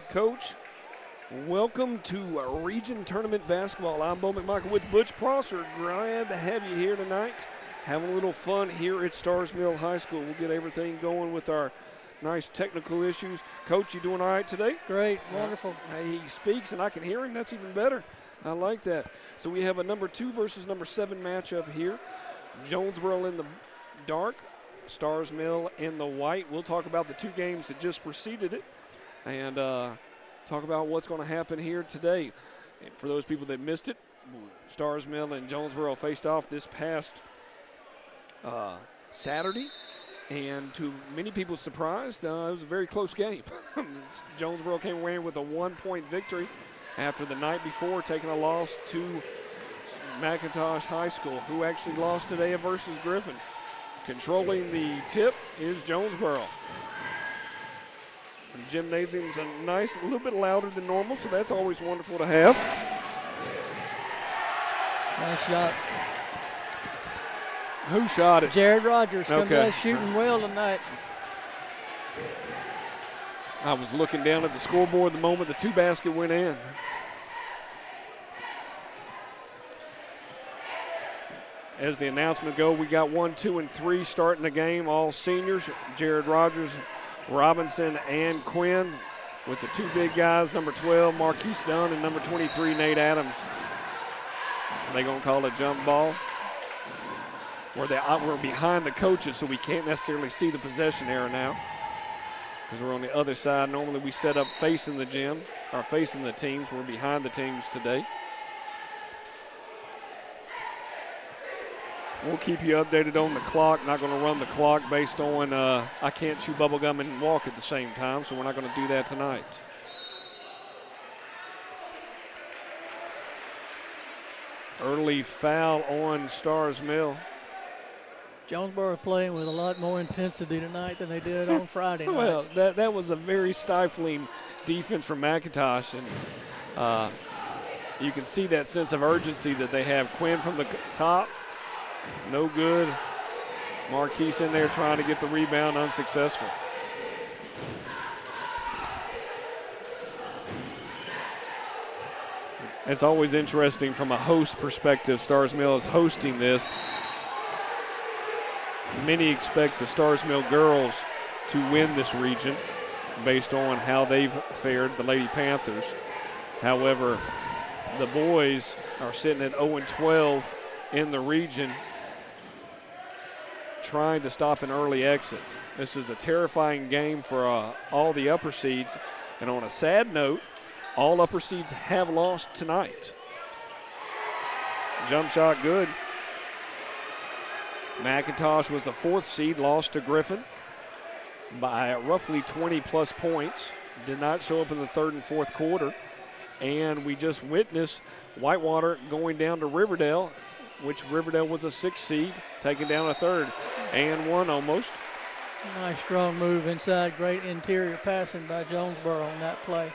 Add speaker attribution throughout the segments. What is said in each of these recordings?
Speaker 1: Coach, welcome to Region Tournament Basketball. I'm Bo McMichael with Butch Prosser. Glad to have you here tonight. Having a little fun here at Starr's Mill High School. We'll get everything going with our nice technical issues. Coach, you doing all right today?
Speaker 2: Great, wonderful.
Speaker 1: He speaks and I can hear him. That's even better. I like that. So we have a number 2 versus number 7 matchup here. Jonesboro in the dark, Starr's Mill in the white. We'll talk about the 2 games that just preceded it and talk about what's going to happen here today. And for those people that missed it, Starr's Mill and Jonesboro faced off this past Saturday, and to many people's surprise, it was a very close game. Jonesboro came away with a 1-point victory after the night before taking a loss to McIntosh High School, who actually lost today versus Griffin. Controlling the tip is Jonesboro. The gymnasium's a little bit louder than normal, so that's always wonderful to have.
Speaker 2: Nice shot.
Speaker 1: Who shot it?
Speaker 2: Jared Rogers.
Speaker 1: Okay.
Speaker 2: Shooting well tonight.
Speaker 1: I was looking down at the scoreboard the moment the 2 basket went in. As the announcement go, we got 1, 2, and 3 starting the game, all seniors. Jared Rogers, Robinson, and Quinn, with the 2 big guys, number 12, Marquise Dunn, and number 23, Nate Adams. They gonna call a jump ball. We're behind the coaches, so we can't necessarily see the possession error now, because we're on the other side. Normally we set up facing the gym, or facing the teams. We're behind the teams today. We'll keep you updated on the clock. Not going to run the clock based on I can't chew bubble gum and walk at the same time, so we're not going to do that tonight. Early foul on Starr's Mill.
Speaker 2: Jonesboro playing with a lot more intensity tonight than they did on Friday night.
Speaker 1: Well, that was a very stifling defense from McIntosh, and you can see that sense of urgency that they have. Quinn from the top. No good. Marquise in there trying to get the rebound, unsuccessful. It's always interesting from a host perspective. Starr's Mill is hosting this. Many expect the Starr's Mill girls to win this region based on how they've fared, the Lady Panthers. However, the boys are sitting at 0-12 in the region, trying to stop an early exit. This is a terrifying game for all the upper seeds. And on a sad note, all upper seeds have lost tonight. Jump shot good. McIntosh was the 4th seed, lost to Griffin by roughly 20-plus points. Did not show up in the 3rd and 4th quarter. And we just witnessed Whitewater going down to Riverdale, which Riverdale was a 6th seed, taking down a 3rd and 1 almost.
Speaker 2: Nice strong move inside. Great interior passing by Jonesboro on that play.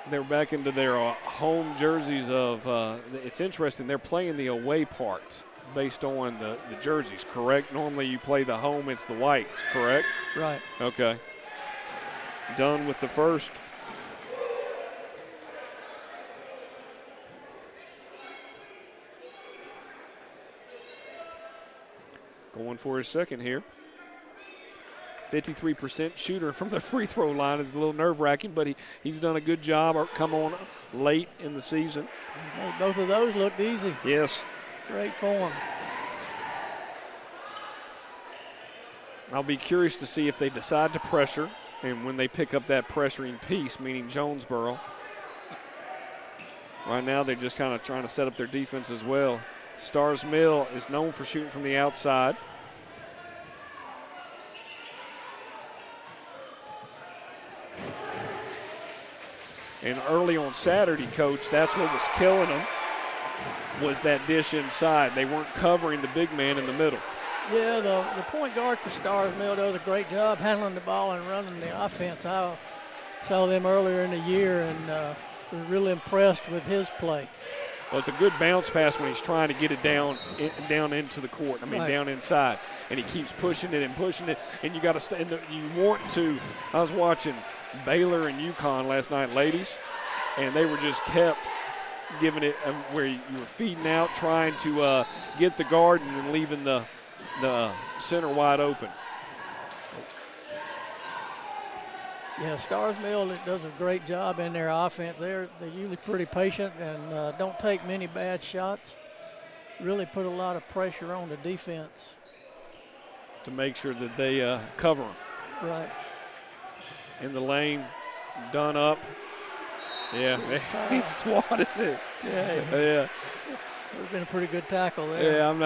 Speaker 1: They're back into their home jerseys of, it's interesting, they're playing the away part based on the jerseys, correct? Normally you play the home, it's the white, correct?
Speaker 2: Right.
Speaker 1: Okay. Done with the first. Going for his second here. 53% shooter from the free throw line is a little nerve-wracking, but he's done a good job come on late in the season.
Speaker 2: Hey, both of those looked easy.
Speaker 1: Yes.
Speaker 2: Great form.
Speaker 1: I'll be curious to see if they decide to pressure and when they pick up that pressuring piece, meaning Jonesboro. Right now they're just kind of trying to set up their defense as well. Starr's Mill is known for shooting from the outside. And early on Saturday, Coach, that's what was killing them, was that dish inside. They weren't covering the big man in the middle.
Speaker 2: Yeah, the point guard for Starr's Mill does a great job handling the ball and running the offense. I saw them earlier in the year and was really impressed with his play.
Speaker 1: Well, it's a good bounce pass when he's trying to get it down into the court. Down inside, and he keeps pushing it, and you got to stay. You want to. I was watching Baylor and UConn last night, ladies, and they were just kept giving it where you were feeding out, trying to get the guard and then leaving the center wide open.
Speaker 2: Yeah, Starr's Mill does a great job in their offense. They're usually pretty patient and don't take many bad shots. Really put a lot of pressure on the defense.
Speaker 1: To make sure that they cover them.
Speaker 2: Right.
Speaker 1: In the lane, done up. Yeah, he swatted it.
Speaker 2: Yeah. It's been a pretty good tackle there.
Speaker 1: Yeah, I'm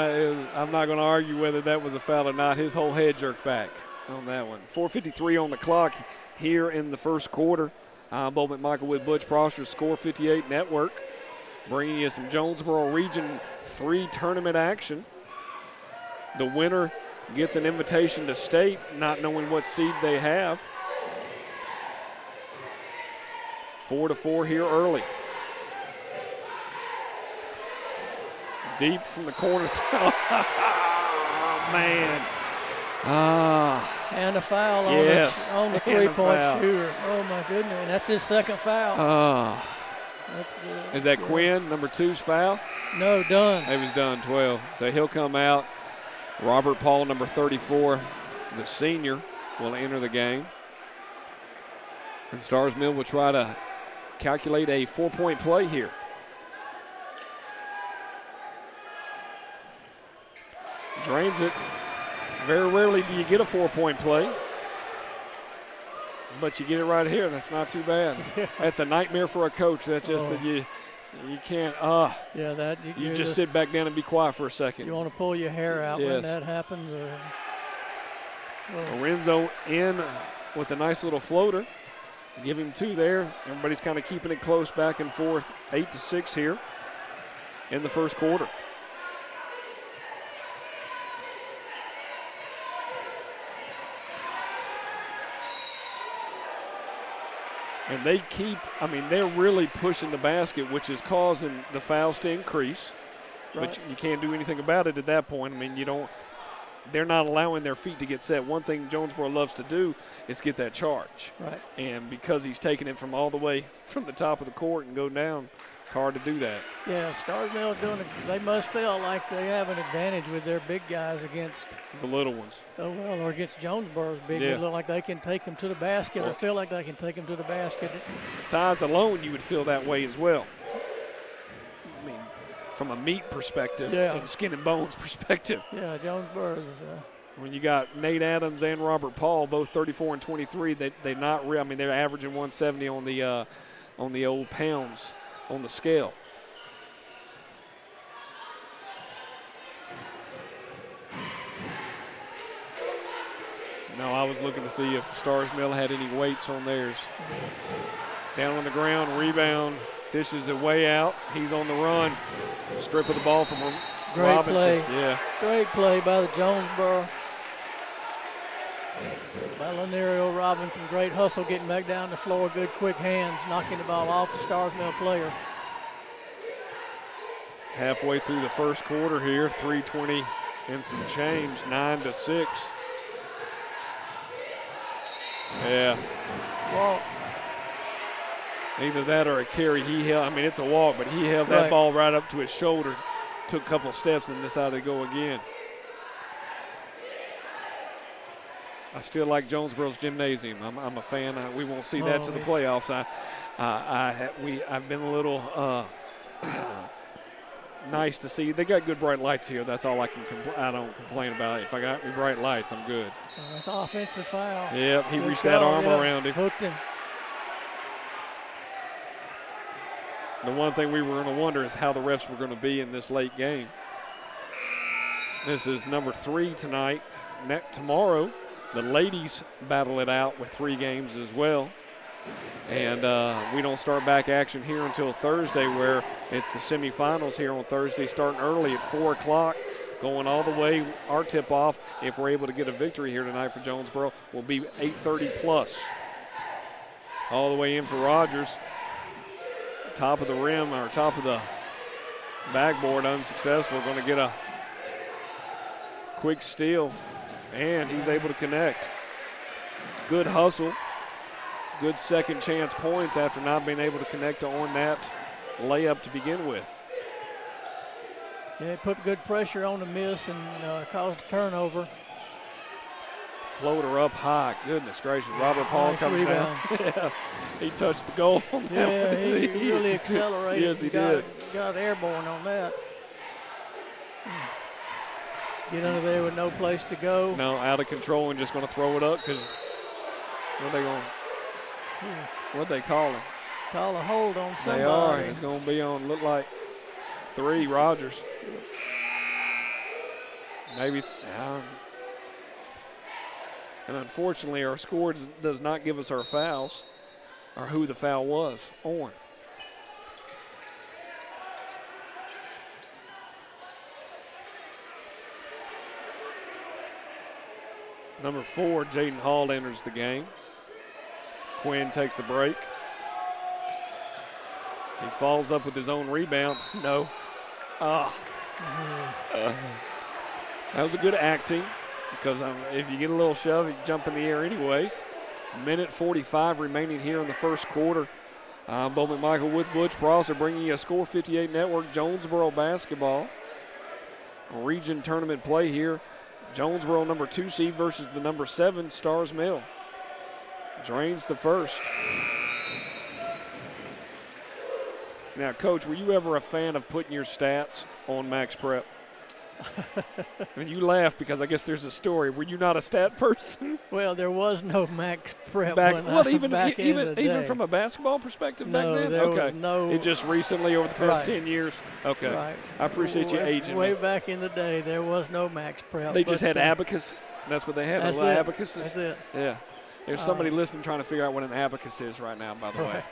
Speaker 1: not going to argue whether that was a foul or not. His whole head jerked back on that one. 4:53 on the clock here in the first quarter. Bo McMichael with Butch Prosser, Score 58 Network, bringing you some Jonesboro Region 3 tournament action. The winner gets an invitation to state, not knowing what seed they have. 4-4 here early. Deep from the corner. Oh, man.
Speaker 2: And a foul on the three-point shooter. Oh, my goodness. And that's his second foul.
Speaker 1: Is that Quinn, number 2's foul?
Speaker 2: No, Dunn.
Speaker 1: It was Dunn, 12. So he'll come out. Robert Paul, number 34, the senior, will enter the game. And Starr's Mill will try to calculate a 4-point play here. Drains it. Very rarely do you get a 4-point play, but you get it right here. That's not too bad. That's a nightmare for a coach. That's just that you can't. You just sit back down and be quiet for a second.
Speaker 2: You want to pull your hair out when that happens.
Speaker 1: Lorenzo in with a nice little floater. Give him 2 there. Everybody's kind of keeping it close back and forth. 8-6 here in the first quarter. And they they're really pushing the basket, which is causing the fouls to increase. Right. But you can't do anything about it at that point. They're not allowing their feet to get set. One thing Jonesboro loves to do is get that charge.
Speaker 2: Right.
Speaker 1: And because he's taking it from all the way from the top of the court and go down, it's hard to do that.
Speaker 2: Yeah, Starr's Mill they must feel like they have an advantage with their big guys against
Speaker 1: the little ones.
Speaker 2: Or against Jonesboro's big ones. Look like they can take them to the basket or feel like they can take them to the basket.
Speaker 1: Size alone, you would feel that way as well. From a meat perspective and skin and bones perspective.
Speaker 2: Yeah, Jonesboro's.
Speaker 1: When you got Nate Adams and Robert Paul, both 34 and 23, they're not real. They're averaging 170 on the old pounds on the scale. No, I was looking to see if Starr's Mill had any weights on theirs. Down on the ground, rebound, dishes it way out. He's on the run. Strip of the ball from Robinson.
Speaker 2: Play.
Speaker 1: Yeah.
Speaker 2: Great play by the Jonesboro. By Lanario Robinson, great hustle getting back down the floor, good quick hands, knocking the ball off the Starr's Mill player.
Speaker 1: Halfway through the first quarter here, 3:20 and some change, 9-6. Yeah.
Speaker 2: Walk.
Speaker 1: Either that or a carry. He held, it's a walk, but he held that ball right up to his shoulder, took a couple steps and decided to go again. I still like Jonesboro's gymnasium. I'm a fan. We won't see that to the playoffs. I've been a little nice to see. They got good bright lights here. That's all I can. I don't complain about it. If I got me bright lights, I'm good.
Speaker 2: It's an offensive foul.
Speaker 1: Yep, he reached that arm around him.
Speaker 2: Hooked him.
Speaker 1: The one thing we were going to wonder is how the refs were going to be in this late game. This is number 3 tonight. Tomorrow, the ladies battle it out with 3 games as well. And we don't start back action here until Thursday, where it's the semifinals here on Thursday, starting early at 4 o'clock, going all the way. Our tip-off, if we're able to get a victory here tonight for Jonesboro, will be 8:30 plus. All the way in for Rogers. Top of the rim, or top of the backboard, unsuccessful. Going to get a quick steal, and he's able to connect. Good hustle. Good second chance points after not being able to connect on that layup to begin with.
Speaker 2: Yeah, put good pressure on the miss and caused a turnover.
Speaker 1: Floater up high. Goodness gracious. Robert Paul
Speaker 2: nice
Speaker 1: comes
Speaker 2: rebound.
Speaker 1: down. Yeah, he touched the goal on that
Speaker 2: Yeah,
Speaker 1: one.
Speaker 2: he really accelerated.
Speaker 1: Yes, he did.
Speaker 2: Got airborne on that. Get under there with no place to go.
Speaker 1: No, out of control and just going to throw it up because what are they going? What they calling?
Speaker 2: Call a hold on somebody.
Speaker 1: They are. It's going to be on, look like 3, Rogers. Maybe. And unfortunately, our score does not give us our fouls or who the foul was on. Number 4, Jaden Hall enters the game. Quinn takes a break. He falls up with his own rebound. No. That was a good acting because if you get a little shove, you jump in the air anyways. Minute 45 remaining here in the first quarter. Bo McMichael with Butch Prosser bringing you a Score 58 Network Jonesboro basketball. Region tournament play here. Jonesboro number 2 seed versus the number 7 Starr's Mill. Drains the first. Now, Coach, were you ever a fan of putting your stats on Max Prep? And you laugh because I guess there's a story. Were you not a stat person?
Speaker 2: Well, there was no Max Prep
Speaker 1: even from a basketball perspective back then?
Speaker 2: There was no.
Speaker 1: It just recently over the past 10 years? Okay.
Speaker 2: Right.
Speaker 1: I appreciate you aging
Speaker 2: Way
Speaker 1: me.
Speaker 2: back in the day, there was no Max Prep.
Speaker 1: They just had abacus. That's what they had,
Speaker 2: that's
Speaker 1: abacuses.
Speaker 2: That's it.
Speaker 1: Yeah. There's somebody listening trying to figure out what an abacus is right now, by the way.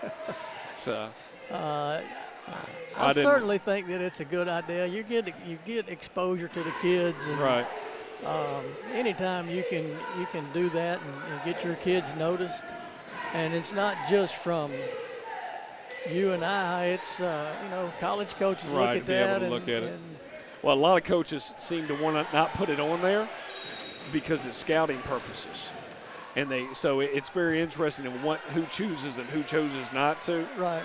Speaker 1: So.
Speaker 2: I certainly think that it's a good idea. You get exposure to the kids, and
Speaker 1: right.
Speaker 2: Anytime you can do that and get your kids noticed, and it's not just from you and I. It's college coaches look at that
Speaker 1: able to look at it. Well, a lot of coaches seem to want to not put it on there because it's scouting purposes. And so it's very interesting in who chooses and who chooses not to.
Speaker 2: Right.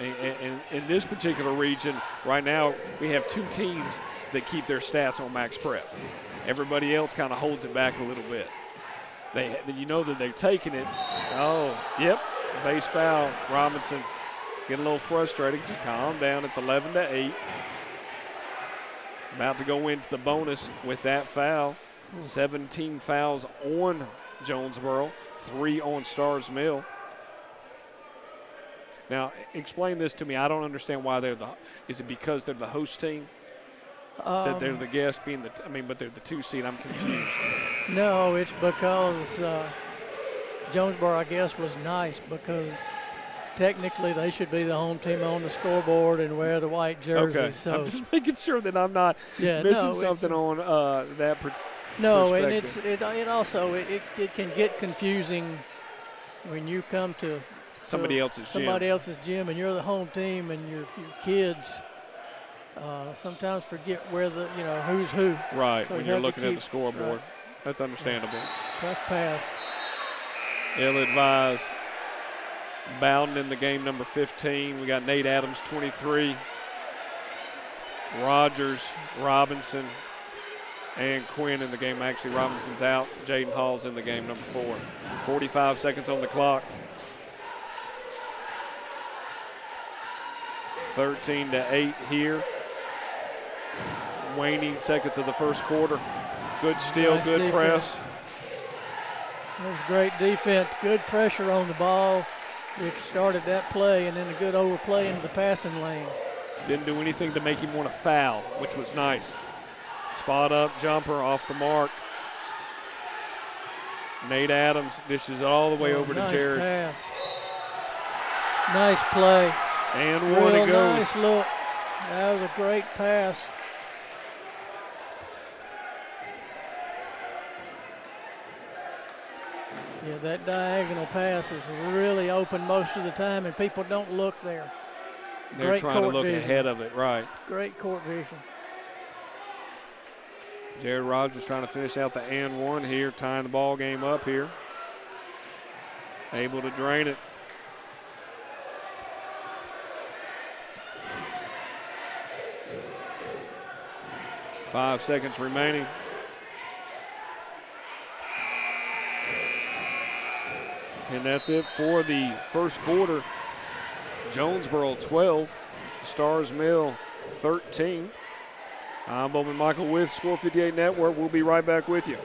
Speaker 1: And in this particular region, right now, we have 2 teams that keep their stats on Max Prep. Everybody else kind of holds it back a little bit. You know that they're taking it. Oh, yep, base foul. Robinson getting a little frustrated. Just calm down. It's 11-8. About to go into the bonus with that foul. 17 fouls on Jonesboro, 3 on Starr's Mill. Now, explain this to me. I don't understand why is it because they're the host team? That they're the guest being but they're the 2 seed. I'm confused.
Speaker 2: No, it's because Jonesboro, I guess, was nice because technically they should be the home team on the scoreboard and wear the white jersey.
Speaker 1: Okay,
Speaker 2: so
Speaker 1: I'm just making sure that I'm not missing something on that
Speaker 2: No, and
Speaker 1: perspective.
Speaker 2: it also can get confusing when you come to
Speaker 1: somebody else's gym
Speaker 2: and you're the home team and your kids sometimes forget where who's who.
Speaker 1: Right,
Speaker 2: so
Speaker 1: when you're looking at the scoreboard.
Speaker 2: Right.
Speaker 1: That's understandable.
Speaker 2: Tough pass.
Speaker 1: Ill-advised. Bowden in the game, number 15. We got Nate Adams, 23. Rogers, Robinson, and Quinn in the game. Actually, Robinson's out. Jaden Hall's in the game, number 4. 45 seconds on the clock. 13-8 here. Waning seconds of the first quarter. Good steal,
Speaker 2: nice
Speaker 1: good
Speaker 2: defense.
Speaker 1: press.
Speaker 2: That was great defense. Good pressure on the ball. It started that play, and then a good overplay into the passing lane.
Speaker 1: Didn't do anything to make him want to foul, which was nice. Spot up jumper off the mark. Nate Adams dishes it all the way over to Jared.
Speaker 2: Pass. Nice play.
Speaker 1: And one it goes.
Speaker 2: Nice look. That was a great pass. Yeah, that diagonal pass is really open most of the time, and people don't look there.
Speaker 1: They're
Speaker 2: Great
Speaker 1: trying to look
Speaker 2: vision.
Speaker 1: ahead of it, right.
Speaker 2: Great court vision.
Speaker 1: Jared Rogers trying to finish out the and one here, tying the ball game up here. Able to drain it. Five seconds remaining. And that's it for the first quarter. Jonesboro 12, Starr's Mill 13. I'm Bowman Michael with Score 58 Network. We'll be right back with you.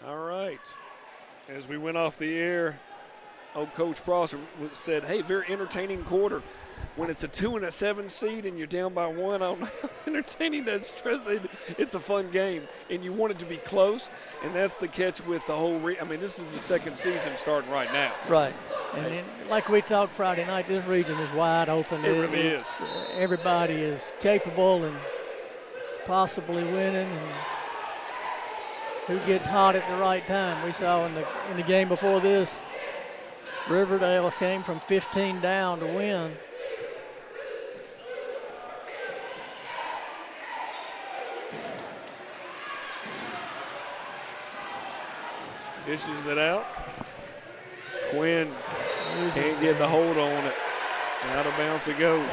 Speaker 1: All right. As we went off the air, old Coach Prosser said, hey, very entertaining quarter. When it's a 2 and a 7 seed and you're down by 1, I'm entertaining that stress. It's a fun game, and you want it to be close, and that's the catch with the whole I mean, this is the second season starting right now.
Speaker 2: Right. And then, like we talked Friday night, this region is wide open.
Speaker 1: It really is.
Speaker 2: Everybody is capable and possibly winning. And who gets hot at the right time? We saw in the game before this, Riverdale came from 15 down to win.
Speaker 1: Dishes it out. Quinn can't get the hold on it. Out of bounds it goes.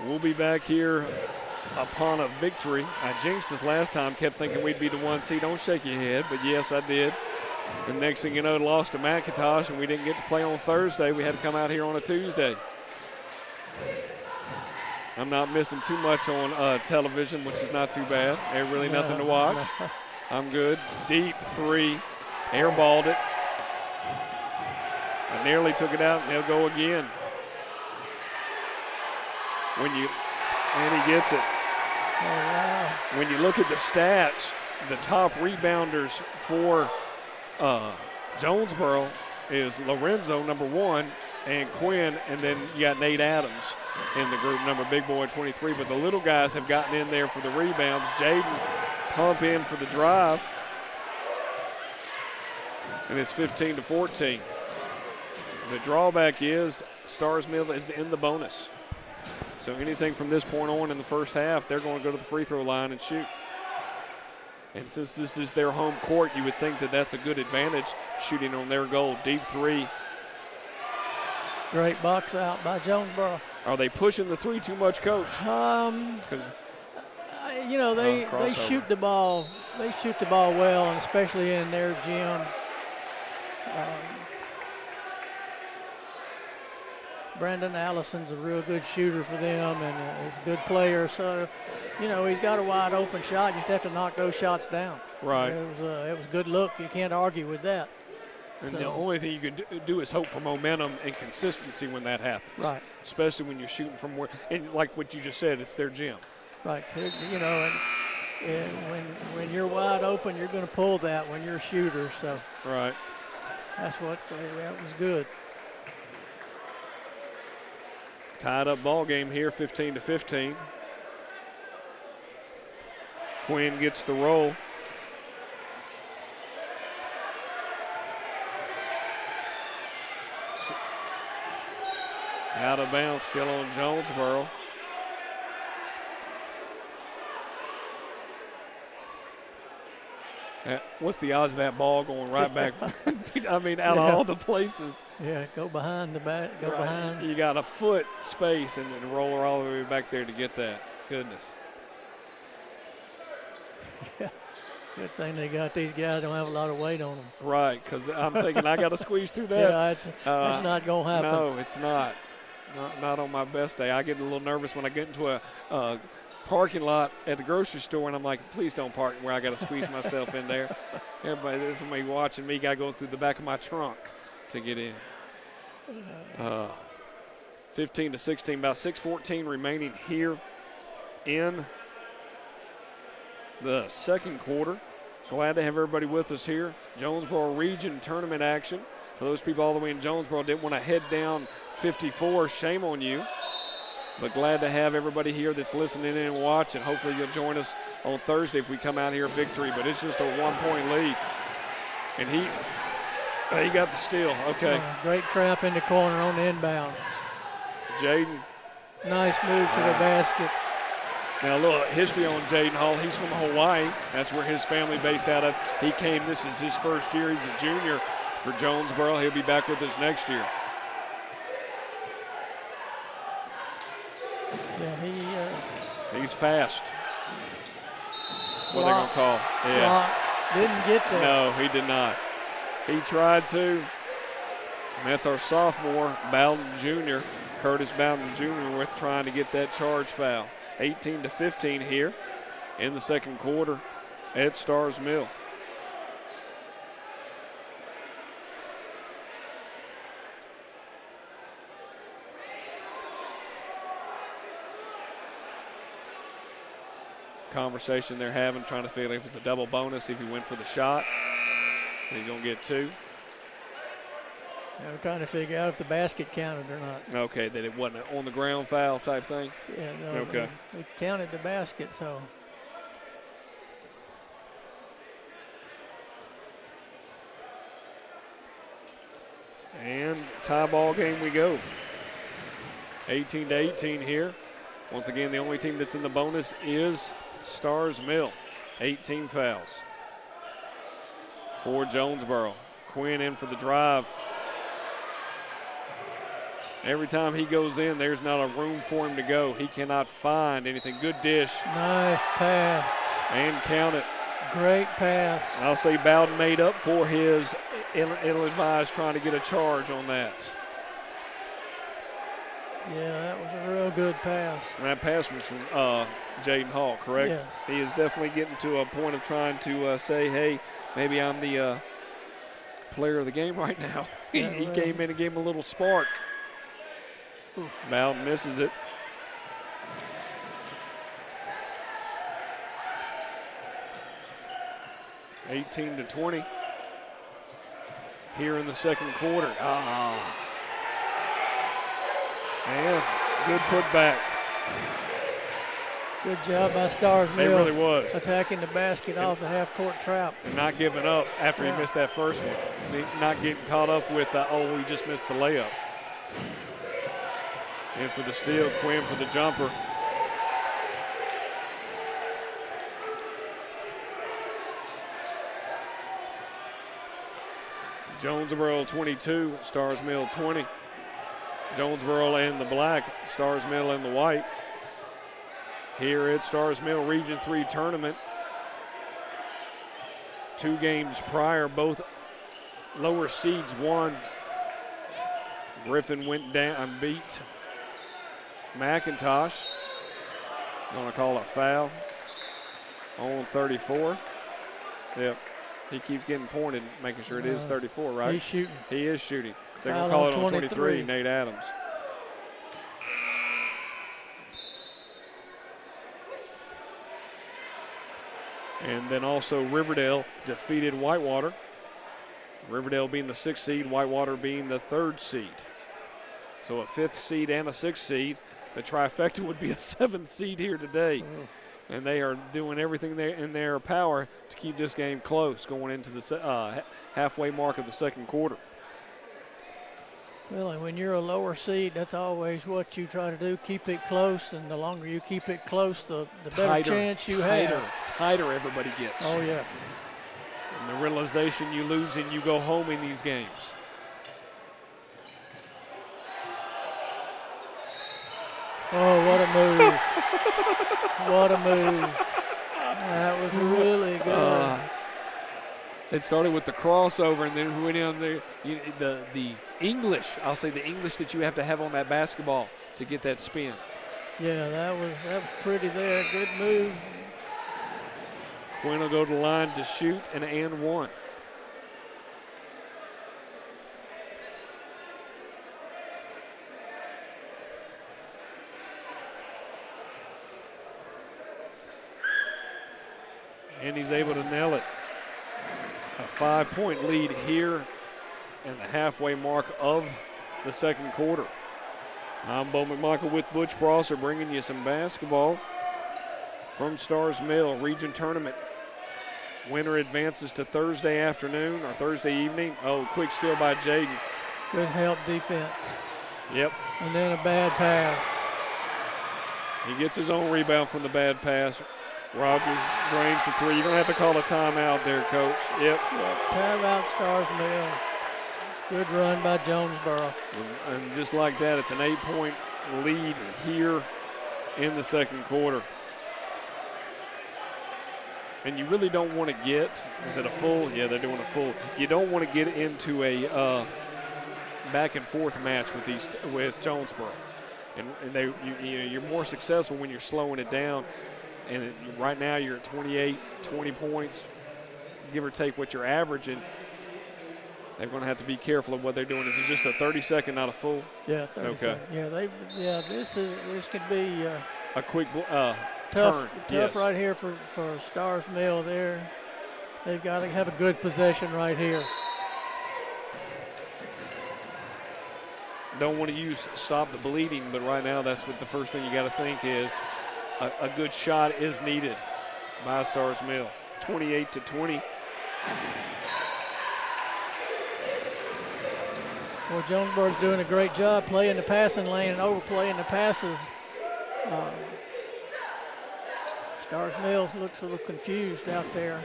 Speaker 1: We'll be back here upon a victory. I jinxed us last time, kept thinking we'd be the 1 seed. Don't shake your head, but yes, I did. The next thing you know, lost to McIntosh, and we didn't get to play on Thursday. We had to come out here on a Tuesday. I'm not missing too much on television, which is not too bad. There's really nothing to watch. I'm good. Deep 3, airballed it. I nearly took it out, and he'll go again. And he gets it.
Speaker 2: Oh, wow.
Speaker 1: When you look at the stats, the top rebounders for Jonesboro is Lorenzo, number 1, and Quinn, and then you got Nate Adams in the group, number big boy 23. But the little guys have gotten in there for the rebounds. Jaden pump in for the drive, and it's 15-14. The drawback is Starr's Mill is in the bonus. So anything from this point on in the first half, they're going to go to the free throw line and shoot. And since this is their home court, you would think that that's a good advantage, shooting on their goal. Deep 3.
Speaker 2: Great box out by Jonesboro.
Speaker 1: Are they pushing the 3 too much, Coach?
Speaker 2: You know, they shoot the ball. They shoot the ball well, and especially in their gym. Brandon Allison's a real good shooter for them, and he's a good player. So, you know, he's got a wide open shot. You just have to knock those shots down.
Speaker 1: Right.
Speaker 2: It was a good look. You can't argue with that.
Speaker 1: And
Speaker 2: So,
Speaker 1: the only thing you can do is hope for momentum and consistency when that happens.
Speaker 2: right.
Speaker 1: Especially when you're shooting from where, and like what you just said, it's their gym.
Speaker 2: Right. You know, and when you're wide open, you're going to pull that when you're a shooter. So
Speaker 1: Right.
Speaker 2: that was good.
Speaker 1: Tied up ball game here, 15-15. Quinn gets the roll. Out of bounds, still on Jonesboro. What's the odds of that ball going right back? I mean, out of all the places.
Speaker 2: Yeah, go behind the back, go behind.
Speaker 1: You got a foot space and then roll her all the way back there to get that. Goodness.
Speaker 2: Yeah. Good thing they got these guys don't have a lot of weight on them.
Speaker 1: Right, because I'm thinking I got to squeeze through that.
Speaker 2: Yeah, that's not going to happen.
Speaker 1: No, it's not. Not on my best day. I get a little nervous when I get into a parking lot at the grocery store, and I'm like, please don't park where I got to squeeze myself in there. Everybody, this is me watching me. Got to go through the back of my trunk to get in. 15-16, about 6:14 remaining here in the second quarter. Glad to have everybody with us here. Jonesboro Region Tournament action. For those people all the way in Jonesboro didn't want to head down 54, shame on you. But glad to have everybody here that's listening in and watching. Hopefully you'll join us on Thursday if we come out here victory. But it's just a 1-point lead. And he got the steal. Okay.
Speaker 2: Great trap in the corner on the inbounds.
Speaker 1: Jaden.
Speaker 2: Nice move to the basket.
Speaker 1: Now a little history on Jaden Hall. He's from Hawaii. That's where his family based out of. He came, this is his first year. He's a junior for Jonesboro. He'll be back with us next year.
Speaker 2: Yeah,
Speaker 1: he's fast. What are they going to call?
Speaker 2: Yeah. Didn't get there.
Speaker 1: No, he did not. He tried to. And that's our sophomore, Bowden Jr., Curtis Bowden Jr., with trying to get that charge foul. 18-15 here in the second quarter at Starr's Mill. Conversation they're having, trying to figure if it's a double bonus, if he went for the shot. He's going to get two.
Speaker 2: Yeah, we're trying to figure out if the basket counted or not.
Speaker 1: Okay, that it wasn't an on the ground foul type thing?
Speaker 2: Yeah, no.
Speaker 1: Okay.
Speaker 2: They counted the basket, so.
Speaker 1: And tie ball game we go. 18-18 here. Once again, the only team that's in the bonus is Starr's Mill. 18 fouls for Jonesboro. Quinn in for the drive. Every time he goes in, there's not a room for him to go. He cannot find anything. Good dish.
Speaker 2: Nice pass.
Speaker 1: And count it.
Speaker 2: Great pass.
Speaker 1: I'll say Bowden made up for his ill-advised trying to get a charge on that.
Speaker 2: Yeah, that was a real good pass.
Speaker 1: And that pass was from Jaden Hall, correct?
Speaker 2: Yeah.
Speaker 1: He is definitely getting to a point of trying to say, hey, maybe I'm the player of the game right now.
Speaker 2: Yeah,
Speaker 1: he came in and gave him a little spark.
Speaker 2: Ooh.
Speaker 1: Bowden misses it. (18-20) here in the second quarter. And good putback.
Speaker 2: Good job by Starr's
Speaker 1: It
Speaker 2: Mill.
Speaker 1: really was.
Speaker 2: Attacking the basket off the half-court trap.
Speaker 1: And not giving up after he missed that first one. Not getting caught up with, we just missed the layup. In for the steal, Quinn for the jumper. Jonesboro 22, Starr's Mill 20. Jonesboro in the black, Starr's Mill in the white. Here at Starr's Mill Region 3 tournament. 2 games prior, both lower seeds won Griffin went down and beat McIntosh. Gonna call a foul on 34. Yep. He keeps getting pointed, making sure it is 34, right?
Speaker 2: He's shooting.
Speaker 1: He is shooting. So they're
Speaker 2: Foul
Speaker 1: going to call
Speaker 2: on
Speaker 1: it on 23,
Speaker 2: 23.
Speaker 1: Nate Adams. And then also Riverdale defeated Whitewater. Riverdale being the 6th seed, Whitewater being the 3rd seed. So a 5th seed and a 6th seed. The trifecta would be a 7th seed here today. And they are doing everything in their power to keep this game close going into the halfway mark of the second quarter.
Speaker 2: Well, and when you're a lower seed, that's always what you try to do, keep it close, and the longer you keep it close, the better chance you have.
Speaker 1: Tighter everybody gets.
Speaker 2: Oh, yeah.
Speaker 1: And the realization you lose and you go home in these games.
Speaker 2: Oh, what a move. What a move. That was really good.
Speaker 1: It started with the crossover and then went on there. The English, I'll say the English that you have to have on that basketball to get that spin.
Speaker 2: Yeah, that was pretty there. Good move.
Speaker 1: Quinn will go to the line to shoot and one. And he's able to nail it. A 5-point lead here in the halfway mark of the second quarter. I'm Bo McMichael with Butch Prosser bringing you some basketball from Starr's Mill Region Tournament. Winner advances to Thursday afternoon or Thursday evening. Oh, quick steal by Jaden.
Speaker 2: Good help defense.
Speaker 1: Yep.
Speaker 2: And then a bad pass.
Speaker 1: He gets his own rebound from the bad pass. Rogers drains the three. You're going to have to call a timeout there, Coach. Yep.
Speaker 2: Timeout, Starr's Mill. Good run by Jonesboro.
Speaker 1: And just like that, it's an 8-point lead here in the second quarter. And you really don't want to get, is it a full? Yeah, they're doing a full. You don't want to get into a back and forth match with Jonesboro. And you're more successful when you're slowing it down. And right now you're at 28, 20 points, give or take what you're averaging. They're going to have to be careful of what they're doing. Is it just a 30-second, not a full?
Speaker 2: Yeah, 30
Speaker 1: okay.
Speaker 2: Second. Yeah, this could be
Speaker 1: a quick
Speaker 2: tough
Speaker 1: yes.
Speaker 2: right here for Starr's Mill there. They've got to have a good possession right here.
Speaker 1: Don't want to stop the bleeding, but right now that's what the first thing you got to think is. A good shot is needed by Starr's Mill. 28-20.
Speaker 2: Well, Jonesboro's doing a great job playing the passing lane and overplaying the passes. Starr's Mill looks a little confused out there.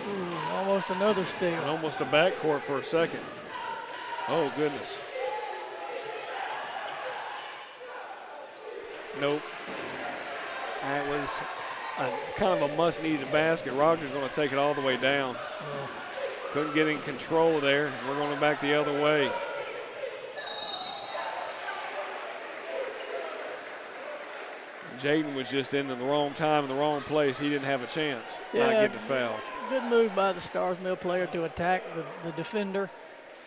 Speaker 2: Ooh, almost another steal.
Speaker 1: And almost a backcourt for a second. Oh, goodness. Nope. That was kind of a must-needed basket. Rogers going to take it all the way down. Couldn't get in control there. We're going back the other way. Jaden was just in the wrong time in the wrong place. He didn't have a chance. Not getting the fouls.
Speaker 2: Good move by the Starr's Mill player to attack the defender.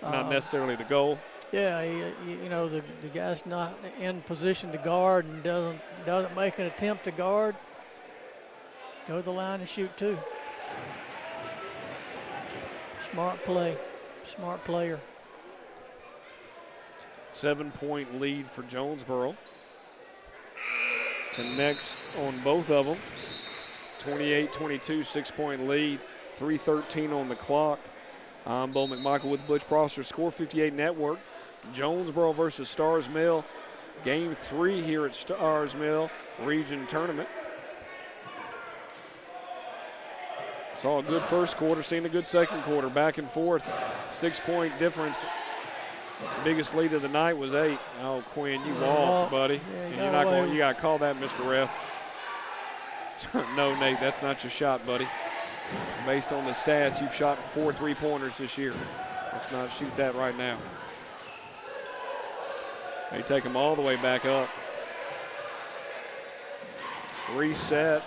Speaker 1: Not necessarily the goal.
Speaker 2: Yeah, the guy's not in position to guard and doesn't make an attempt to guard. Go to the line and shoot too. Smart play, smart player.
Speaker 1: 7-point lead for Jonesboro. Connects on both of them. 28-22, 6-point lead. 3:13 on the clock. I'm Bo McMichael with Butch Prosser, Score 58 Network. Jonesboro versus Starr's Mill. Game 3 here at Starr's Mill Region Tournament. Saw a good first quarter, seen a good second quarter, back and forth. 6-point difference. Biggest lead of the night was 8. Oh, Quinn, you walked, buddy.
Speaker 2: Yeah,
Speaker 1: and you got to call that, Mr. Ref. No, Nate, that's not your shot, buddy. Based on the stats, you've shot 4 3-pointers this year. Let's not shoot that right now. They take them all the way back up. Reset.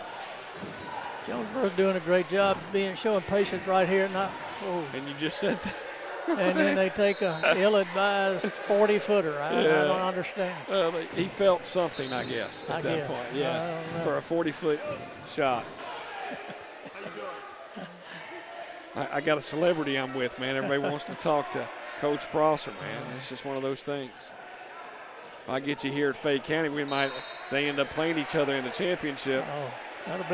Speaker 2: Jonesboro's doing a great job showing patience right here.
Speaker 1: And you just said that.
Speaker 2: And then they take a ill-advised 40-footer. I don't understand.
Speaker 1: He felt something, I guess, at that point. Yeah, for a 40-foot shot. I got a celebrity I'm with, man. Everybody wants to talk to Coach Prosser, man. It's just one of those things. If I get you here at Fayette County, they end up playing each other in the championship.
Speaker 2: Oh, that'll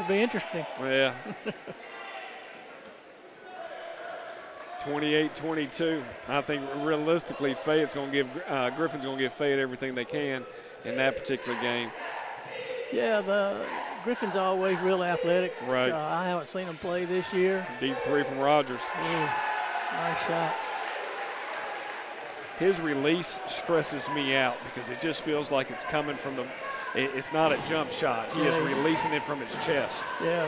Speaker 2: be interesting.
Speaker 1: Yeah. 28-22. I think realistically, Griffin's going to give Fayette everything they can in that particular game.
Speaker 2: Yeah, the Griffin's always real athletic.
Speaker 1: Right.
Speaker 2: I haven't seen them play this year.
Speaker 1: Deep three from Rogers.
Speaker 2: Ooh, nice shot.
Speaker 1: His release stresses me out because it just feels like it's coming from it's not a jump shot. He is releasing it from his chest.
Speaker 2: Yeah.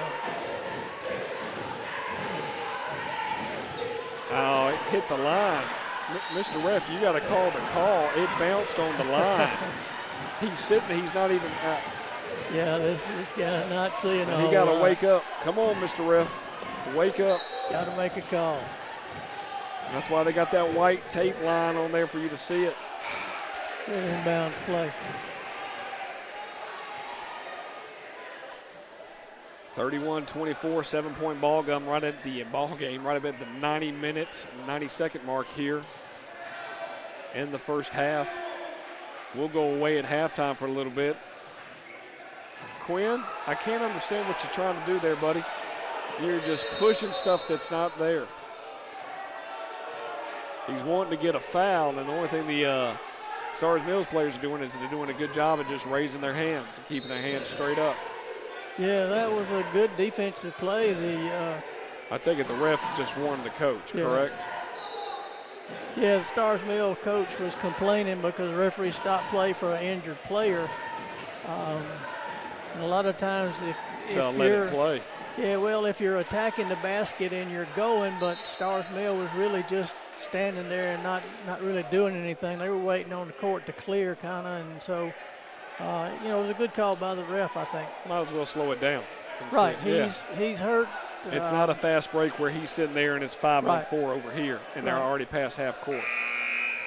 Speaker 1: Oh, it hit the line. Mr. Ref, you got to call the call. It bounced on the line. He's sitting, he's not even out.
Speaker 2: Yeah, this guy not seeing a whole
Speaker 1: He got to
Speaker 2: lot.
Speaker 1: wake up. Come on, Mr. Ref. Wake up.
Speaker 2: Got to make a call.
Speaker 1: That's why they got that white tape line on there for you to see it.
Speaker 2: Good inbound play.
Speaker 1: 31-24, 7-point ball game right at the 90-second mark here in the first half. We'll go away at halftime for a little bit. Quinn, I can't understand what you're trying to do there, buddy. You're just pushing stuff that's not there. He's wanting to get a foul, and the only thing the Starr's Mills players are doing is they're doing a good job of just raising their hands and keeping their hands straight up.
Speaker 2: Yeah, that was a good defensive play.
Speaker 1: I take it the ref just warned the coach, correct?
Speaker 2: Yeah, the Starr's Mill coach was complaining because the referee stopped play for an injured player. And a lot of times if
Speaker 1: They'll let it play.
Speaker 2: Yeah, well, if you're attacking the basket and you're going, but Starr's Mill was really just standing there and not really doing anything. They were waiting on the court to clear, kind of, and so, it was a good call by the ref, I think.
Speaker 1: Might as well slow it down.
Speaker 2: Right, he's hurt.
Speaker 1: It's not a fast break where he's sitting there and it's 5-on-4 over here, and they're already past half court.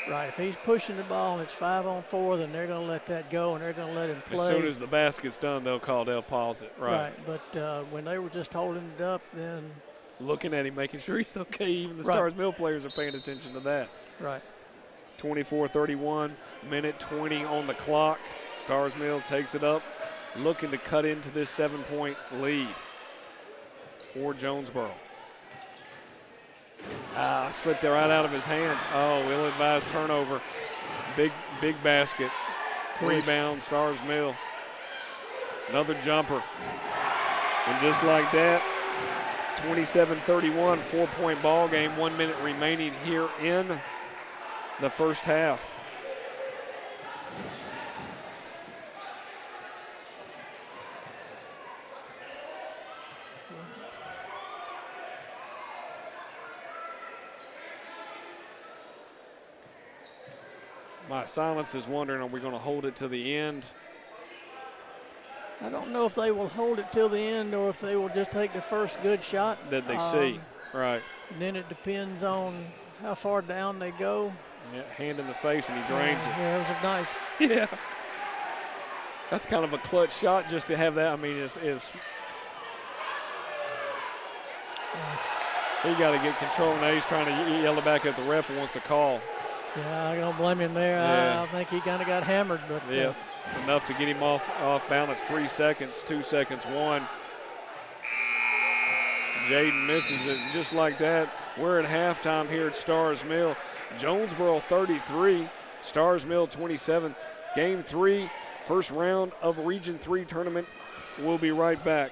Speaker 2: Right, if he's pushing the ball and it's 5-on-4, then they're going to let that go and they're going to let him play.
Speaker 1: As soon as the basket's done, they'll pause it. Right,
Speaker 2: but when they were just holding it up, then
Speaker 1: looking at him, making sure he's okay. Even the Starr's Mill players are paying attention to that.
Speaker 2: Right.
Speaker 1: 24-31, minute 20 on the clock. Starr's Mill takes it up, looking to cut into this 7-point lead for Jonesboro. Slipped it right out of his hands. Oh, ill-advised turnover. Big basket. Rebound, Starr's Mill. Another jumper. And just like that, 27-31, 4-point ball game. 1 minute remaining here in the first half. My silence is wondering, are we going to hold it to the end?
Speaker 2: I don't know if they will hold it till the end or if they will just take the first good shot
Speaker 1: that they see. Right.
Speaker 2: And then it depends on how far down they go.
Speaker 1: Yeah, hand in the face and he drains it.
Speaker 2: Yeah, it was a nice.
Speaker 1: Yeah. That's kind of a clutch shot just to have that. I mean, he got to get control. Now he's trying to yell it back at the ref and wants a call.
Speaker 2: Yeah, I don't blame him there.
Speaker 1: Yeah.
Speaker 2: I think he kind of got hammered. But
Speaker 1: yeah, enough to get him off balance. 3 seconds, 2 seconds, 1. Jaden misses it just like that. We're at halftime here at Starr's Mill. Jonesboro 33, Starr's Mill 27. Game 3, first round of Region 3 tournament. We'll be right back.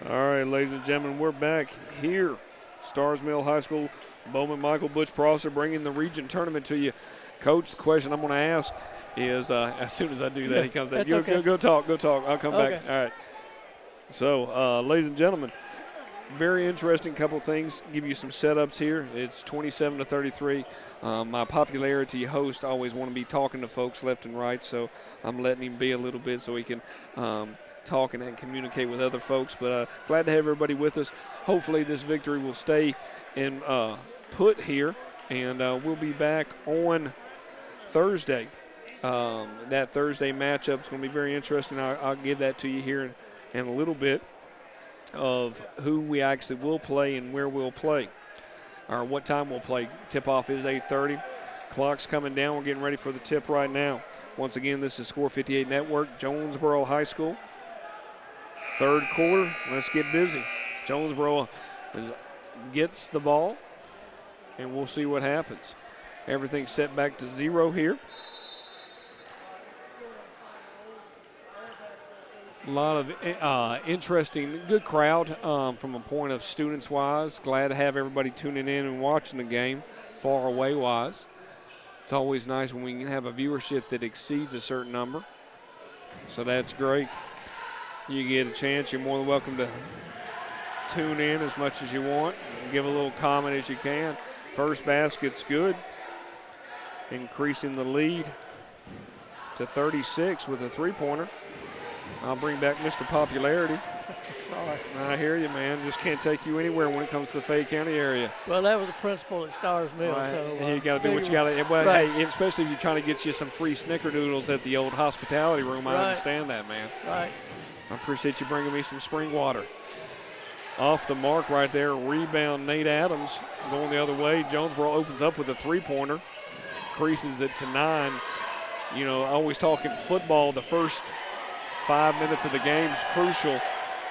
Speaker 1: All right, ladies and gentlemen, we're back here. Starr's Mill High School, Bowman Michael Butch Prosser bringing the region tournament to you. Coach, the question I'm going to ask is, as soon as I do that, he comes in. Go talk. I'll come back. All right. So, ladies and gentlemen, very interesting couple things. Give you some setups here. It's 27-33. My popularity host always want to be talking to folks left and right, so I'm letting him be a little bit so he can talk and communicate with other folks. But glad to have everybody with us. Hopefully this victory will stay in put here, and we'll be back on Thursday. That Thursday matchup is going to be very interesting. I'll give that to you here in a little bit of who we actually will play and where we'll play, or what time we'll play. Tip-off is 8:30. Clock's coming down. We're getting ready for the tip right now. Once again, this is Score 58 Network, Jonesboro High School. Third quarter, let's get busy. Jonesboro gets the ball, and we'll see what happens. Everything's set back to 0 here. A lot of interesting, good crowd from a point of students-wise. Glad to have everybody tuning in and watching the game far away-wise. It's always nice when we can have a viewership that exceeds a certain number. So that's great. You get a chance, you're more than welcome to tune in as much as you want. Give a little comment as you can. First basket's good. Increasing the lead to 36 with a three-pointer. I'll bring back Mr. Popularity.
Speaker 2: Sorry.
Speaker 1: I hear you, man. Just can't take you anywhere when it comes to the Fayette County area.
Speaker 2: Well, that was a principle at Starr's Mill.
Speaker 1: Right.
Speaker 2: So
Speaker 1: you got to do what you got to. Well,
Speaker 2: right.
Speaker 1: Hey, especially if you're trying to get you some free snickerdoodles at the old hospitality room. I understand that, man.
Speaker 2: Right.
Speaker 1: I appreciate you bringing me some spring water. Off the mark right there. Rebound, Nate Adams going the other way. Jonesboro opens up with a three-pointer. Increases it to 9. You know, always talking football, the first 5 minutes of the game is crucial.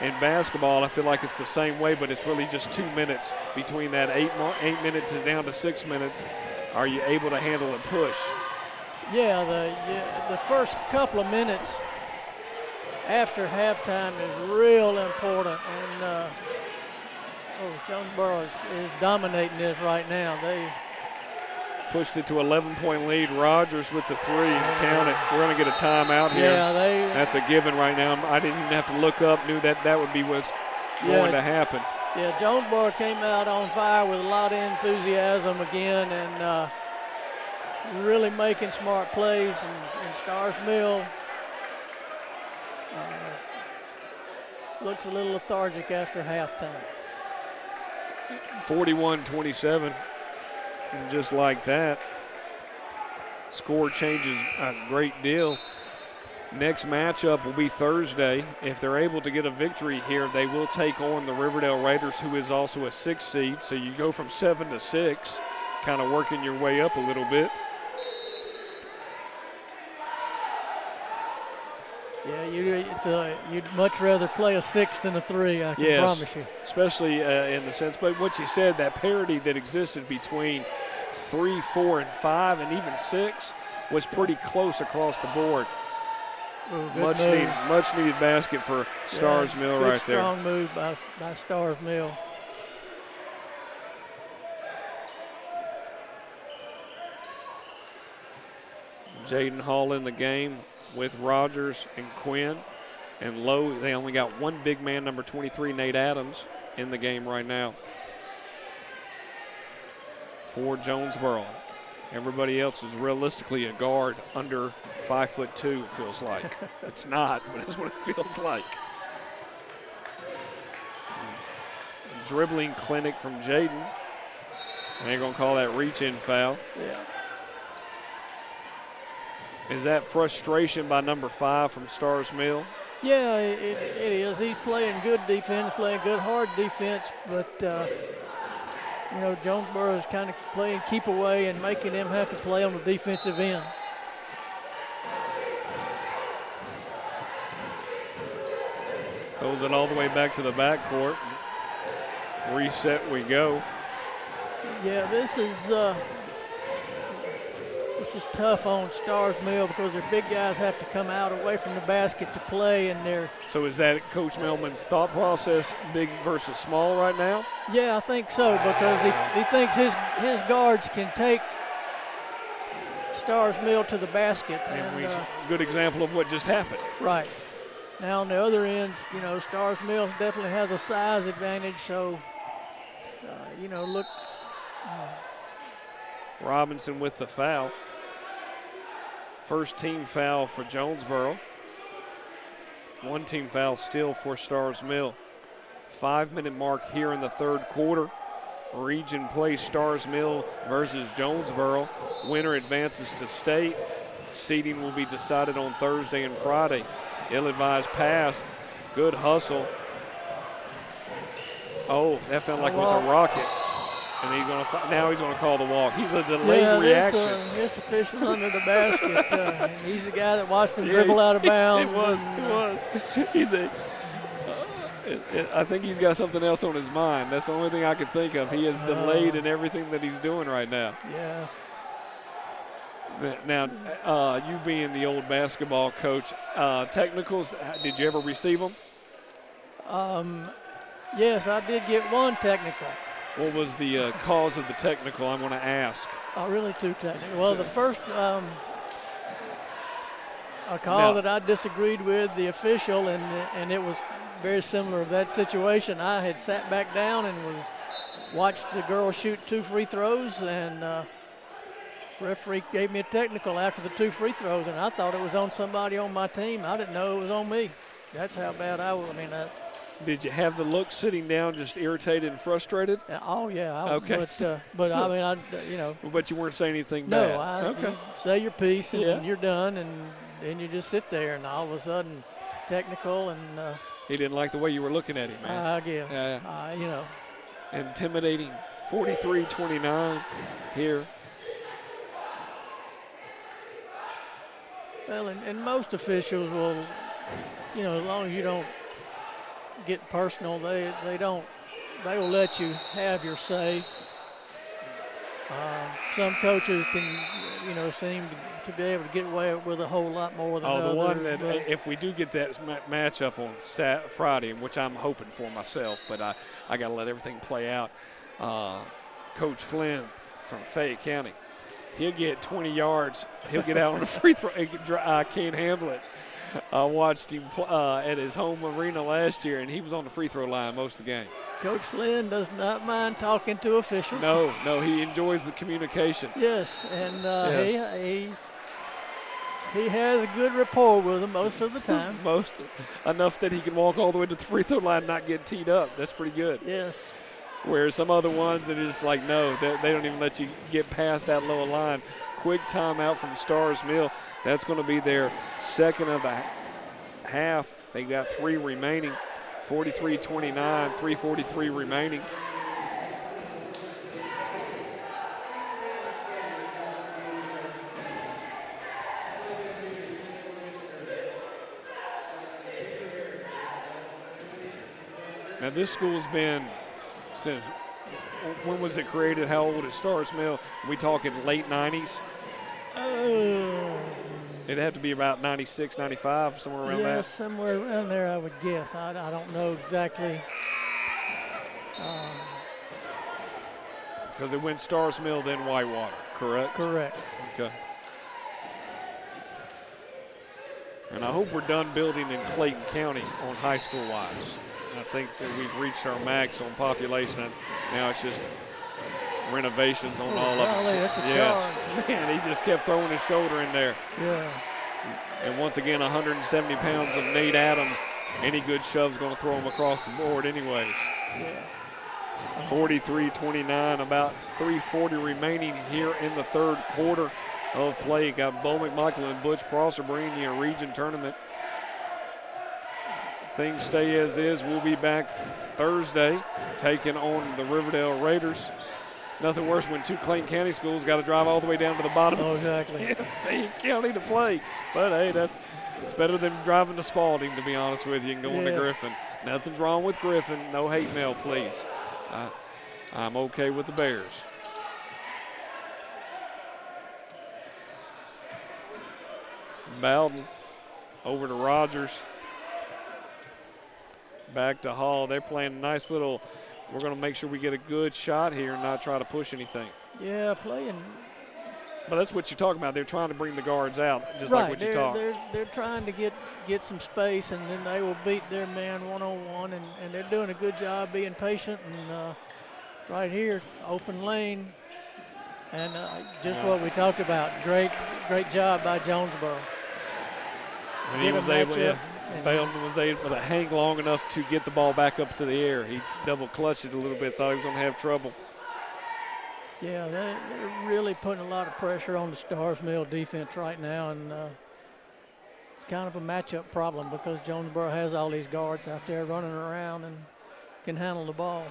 Speaker 1: In basketball, I feel like it's the same way, but it's really just 2 minutes between that 8 minutes to down to 6 minutes. Are you able to handle a push?
Speaker 2: Yeah, the first couple of minutes after halftime is real important, and Jonesboro is dominating this right now. They
Speaker 1: pushed it to 11-point lead. Rogers with the three. Count it. We're going to get a timeout here.
Speaker 2: Yeah,
Speaker 1: that's a given right now. I didn't even have to look up. Knew that would be what's going to happen.
Speaker 2: Yeah, Jonesboro came out on fire with a lot of enthusiasm again, and really making smart plays. And Starr's Mill looks a little lethargic after halftime.
Speaker 1: 41-27. And just like that, score changes a great deal. Next matchup will be Thursday. If they're able to get a victory here, they will take on the Riverdale Raiders, who is also a 6 seed. So you go from 7 to 6, kind of working your way up a little bit.
Speaker 2: Yeah, you'd much rather play a 6 than a 3, I can promise you.
Speaker 1: Especially in the sense, but what you said, that parity that existed between 3, 4, and 5, and even 6 was pretty close across the board. Much needed basket for Starr's Mill right there.
Speaker 2: Strong move by Starr's Mill.
Speaker 1: Jaden Hall in the game with Rogers and Quinn. And Lowe, they only got one big man, number 23, Nate Adams, in the game right now for Jonesboro. Everybody else is realistically a guard under 5'2", it feels like. It's not, but it's what it feels like. Dribbling clinic from Jaden. They're going to call that reach-in foul.
Speaker 2: Yeah.
Speaker 1: Is that frustration by number 5 from Starr's Mill?
Speaker 2: Yeah, it is. He's playing good defense, playing good hard defense, but Jonesboro is kind of playing keep away and making them have to play on the defensive end.
Speaker 1: Throws it all the way back to the backcourt. Reset we go.
Speaker 2: Yeah, this is this is tough on Starr's Mill because their big guys have to come out away from the basket to play, and they're.
Speaker 1: So is that Coach Melman's thought process, big versus small right now?
Speaker 2: Yeah, I think so, because he thinks his guards can take Starr's Mill to the basket. And
Speaker 1: good example of what just happened.
Speaker 2: Right. Now on the other end, Starr's Mill definitely has a size advantage, so, look.
Speaker 1: Robinson with the foul. First team foul for Jonesboro. One team foul still for Starr's Mill. 5-minute mark here in the third quarter. Region plays Starr's Mill versus Jonesboro. Winner advances to state. Seeding will be decided on Thursday and Friday. Ill-advised pass. Good hustle. Oh, that felt like it was a rocket. And now he's going to call the walk. He's a delayed reaction.
Speaker 2: This official under the basket. He's the guy that watched him dribble out of bounds.
Speaker 1: It was. I think he's got something else on his mind. That's the only thing I can think of. He is delayed in everything that he's doing right now.
Speaker 2: Yeah.
Speaker 1: Now, you being the old basketball coach, technicals, did you ever receive them?
Speaker 2: Yes, I did get one technical.
Speaker 1: What was the cause of the technical, I'm going to ask?
Speaker 2: Oh, really two technical. Well, the first a call that I disagreed with the official, and it was very similar to that situation. I had sat back down and watched the girl shoot 2 free throws, and referee gave me a technical after the 2 free throws, and I thought it was on somebody on my team. I didn't know it was on me. That's how bad I was.
Speaker 1: Did you have the look sitting down, just irritated and frustrated?
Speaker 2: Oh yeah.
Speaker 1: Okay.
Speaker 2: But
Speaker 1: you weren't saying anything
Speaker 2: bad.
Speaker 1: No,
Speaker 2: you say your piece and you're done, and then you just sit there, and all of a sudden, technical, and.
Speaker 1: He didn't like the way you were looking at him, man.
Speaker 2: I guess. Yeah.
Speaker 1: Intimidating. 43-29 here.
Speaker 2: Well, and most officials will, as long as you don't get personal, they will let you have your say. Some coaches can, seem to be able to get away with a whole lot more than others.
Speaker 1: The one that, if we do get that matchup on Friday, which I'm hoping for myself, but I got to let everything play out. Coach Flynn from Fayette County, he'll get 20 yards. He'll get out on the free throw. I can't handle it. I watched him at his home arena last year, and he was on the free throw line most of the game.
Speaker 2: Coach Flynn does not mind talking to officials.
Speaker 1: No, he enjoys the communication.
Speaker 2: Yes, and he has a good rapport with them most of the time.
Speaker 1: Enough that he can walk all the way to the free throw line and not get teed up. That's pretty good.
Speaker 2: Yes.
Speaker 1: Whereas some other ones that are just like, no, they don't even let you get past that lower line. Quick timeout from Starr's Mill. That's going to be their second of the half. They got 3 remaining. 43-29, 3:43 remaining. Now this school's been since, when was it created? How old is Starr's Mill? We talking late 90s? It'd have to be about 96, 95, somewhere around that.
Speaker 2: Yeah, somewhere around there, I would guess. I don't know exactly.
Speaker 1: Because it went Starr's Mill, then Whitewater, correct?
Speaker 2: Correct.
Speaker 1: Okay. And I hope we're done building in Clayton County on high school-wise. I think that we've reached our max on population. Now it's just renovations on all of them.
Speaker 2: That's a charge.
Speaker 1: Man, he just kept throwing his shoulder in there.
Speaker 2: Yeah.
Speaker 1: And once again, 170 pounds of Nate Adam. Any good shove's going to throw him across the board anyways.
Speaker 2: Yeah.
Speaker 1: 43-29, about 3:40 remaining here in the third quarter of play. Got Bo McMichael and Butch Prosser bringing you a region tournament. Things stay as is. We'll be back Thursday taking on the Riverdale Raiders. Nothing worse when 2 Clayton County schools got to drive all the way down to the bottom
Speaker 2: of
Speaker 1: Fayette County to play. But, hey, it's better than driving to Spalding, to be honest with you, and going to Griffin. Nothing's wrong with Griffin. No hate mail, please. I'm okay with the Bears. Bowden over to Rogers. Back to Hall. They're playing a nice little, we're going to make sure we get a good shot here and not try to push anything.
Speaker 2: Yeah, playing.
Speaker 1: But that's what you're talking about. They're trying to bring the guards out, just
Speaker 2: right.
Speaker 1: like what you talked.
Speaker 2: They're trying to get some space, and then they will beat their man one-on-one, and they're doing a good job being patient. And right here, open lane, and just what we talked about. Great job by Jonesboro.
Speaker 1: And he was able, Bowden was able to hang long enough to get the ball back up to the air. He double clutched it a little bit, thought he was going to have trouble.
Speaker 2: Yeah, they're really putting a lot of pressure on the Starr's Mill defense right now, and it's kind of a matchup problem because Jonesboro has all these guards out there running around and can handle the ball.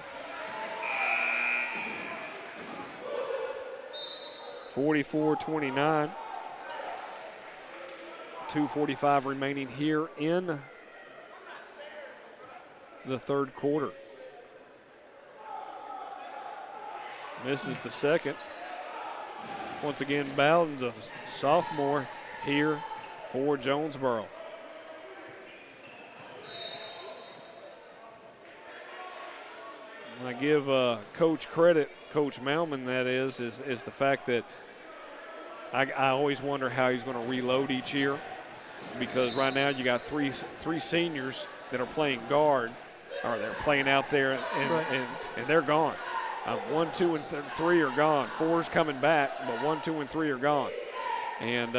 Speaker 1: 44-29. 2:45 remaining here in the third quarter. Misses the second. Once again, Bowden's a sophomore here for Jonesboro. And I give Coach credit, Coach Malman, that is the fact that I always wonder how he's going to reload each year, because right now you got three seniors that are playing guard, or they're playing out there, and they're gone. 1, 2, and 3 are gone. 4's coming back, but 1, 2, and 3 are gone. And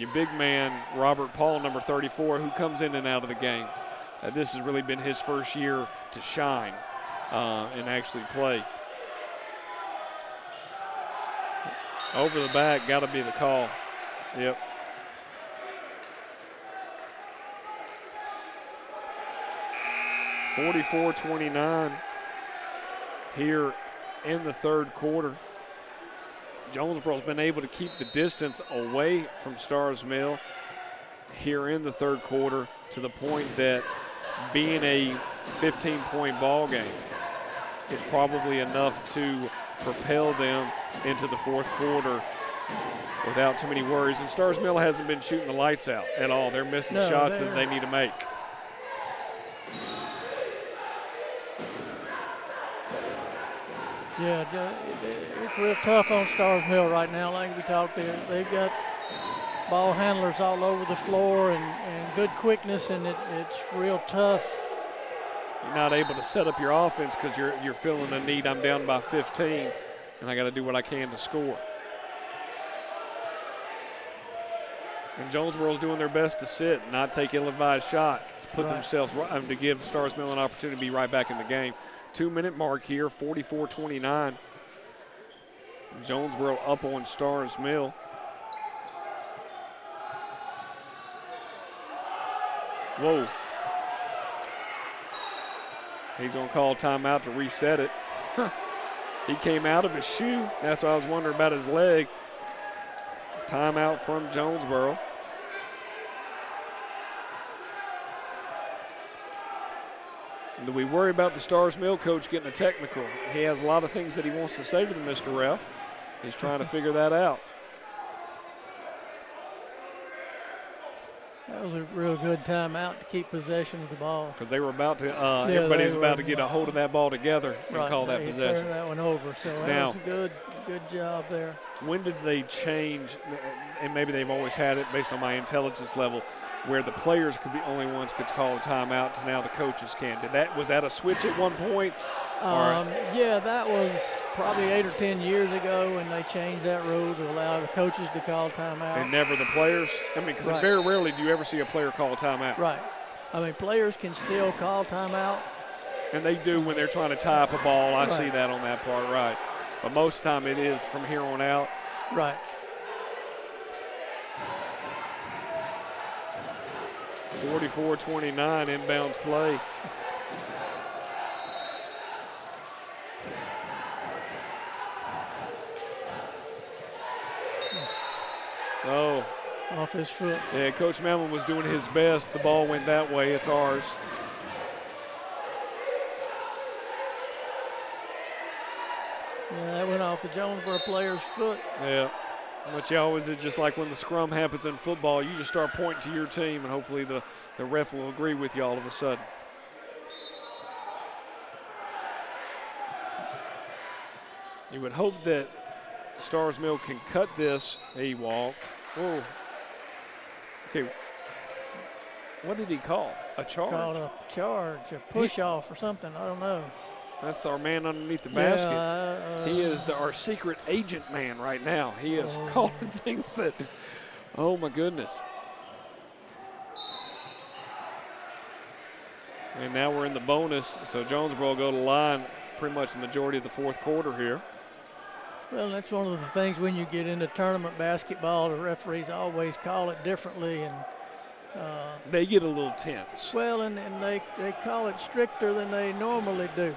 Speaker 1: your big man, Robert Paul, number 34, who comes in and out of the game. This has really been his first year to shine and actually play. Over the back, got to be the call. Yep. (44-29) here in the third quarter. Jonesboro's been able to keep the distance away from Starr's Mill here in the third quarter, to the point that being a 15-point ball game is probably enough to propel them into the fourth quarter without too many worries. And Starr's Mill hasn't been shooting the lights out at all. They're missing shots that they need to make.
Speaker 2: Yeah, it's real tough on Starr's Mill right now, like we talked there. They've got ball handlers all over the floor and good quickness, and it's real tough.
Speaker 1: You're not able to set up your offense because you're feeling the need. I'm down by 15, and I got to do what I can to score. And Jonesboro's doing their best to sit, not take ill-advised shot, to put themselves, to give Starr's Mill an opportunity to be right back in the game. 2-minute mark here, 44-29. Jonesboro up on Starr's Mill. Whoa. He's going to call timeout to reset it. He came out of his shoe. That's why I was wondering about his leg. Timeout from Jonesboro. Do we worry about the Starr's Mill coach getting a technical? He has a lot of things that he wants to say to the Mr. Ref. He's trying to figure that out.
Speaker 2: That was a real good timeout to keep possession of the ball.
Speaker 1: Because they were about to, everybody was about to get a hold of that ball together and call that possession.
Speaker 2: Turn that one over, so that was a good job there.
Speaker 1: When did they change, and maybe they've always had it based on my intelligence level, where the players could be only ones could call a timeout, to now the coaches can? Was that a switch at one point?
Speaker 2: Yeah, that was probably 8 or 10 years ago when they changed that rule to allow the coaches to call timeout.
Speaker 1: And never the players? I mean, because very rarely do you ever see a player call a timeout.
Speaker 2: Right. I mean, players can still call timeout.
Speaker 1: And they do when they're trying to tie up a ball. I see that on that part, right. But most of the time it is from here on out.
Speaker 2: Right.
Speaker 1: 44-29 inbounds play. Oh.
Speaker 2: Off his foot.
Speaker 1: Yeah, Coach Mellon was doing his best. The ball went that way. It's ours.
Speaker 2: Yeah, that went off the Jonesboro player's foot.
Speaker 1: Yeah. But you always, it's just like when the scrum happens in football, you just start pointing to your team, and hopefully the ref will agree with you all of a sudden. You would hope that Starr's Mill can cut this. He walked. Oh. Okay. What did he call? A charge?
Speaker 2: Called a charge, a push-off or something. I don't know.
Speaker 1: That's our man underneath the basket.
Speaker 2: Yeah,
Speaker 1: He is our secret agent man right now. He is calling things that, oh my goodness. And now we're in the bonus, so Jonesboro will go to the line pretty much the majority of the fourth quarter here.
Speaker 2: Well, that's one of the things when you get into tournament basketball, the referees always call it differently, and
Speaker 1: they get a little tense.
Speaker 2: Well, and they call it stricter than they normally do.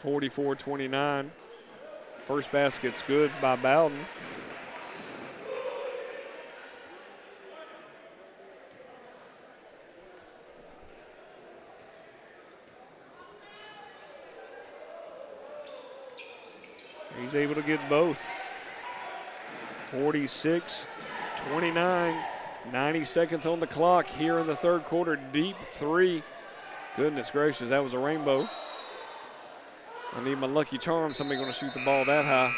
Speaker 1: (44-29). First basket's good by Bowden. He's able to get both. 46-29, 90 seconds on the clock here in the third quarter. Deep three. Goodness gracious, that was a rainbow. I need my lucky charm. Somebody going to shoot the ball that high.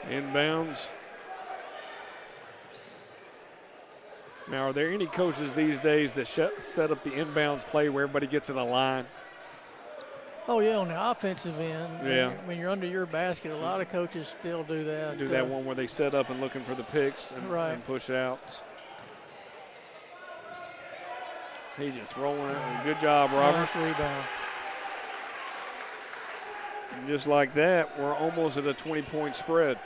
Speaker 1: Inbounds. Now, are there any coaches these days that set up the inbounds play where everybody gets in a line?
Speaker 2: Oh, yeah, on the offensive end.
Speaker 1: Yeah.
Speaker 2: When you're under your basket, a lot of coaches still do that.
Speaker 1: Do that one where they set up and looking for the picks and push outs. He just rolling it. Good job, Robert.
Speaker 2: Nice rebound.
Speaker 1: And just like that, we're almost at a 20-point spread.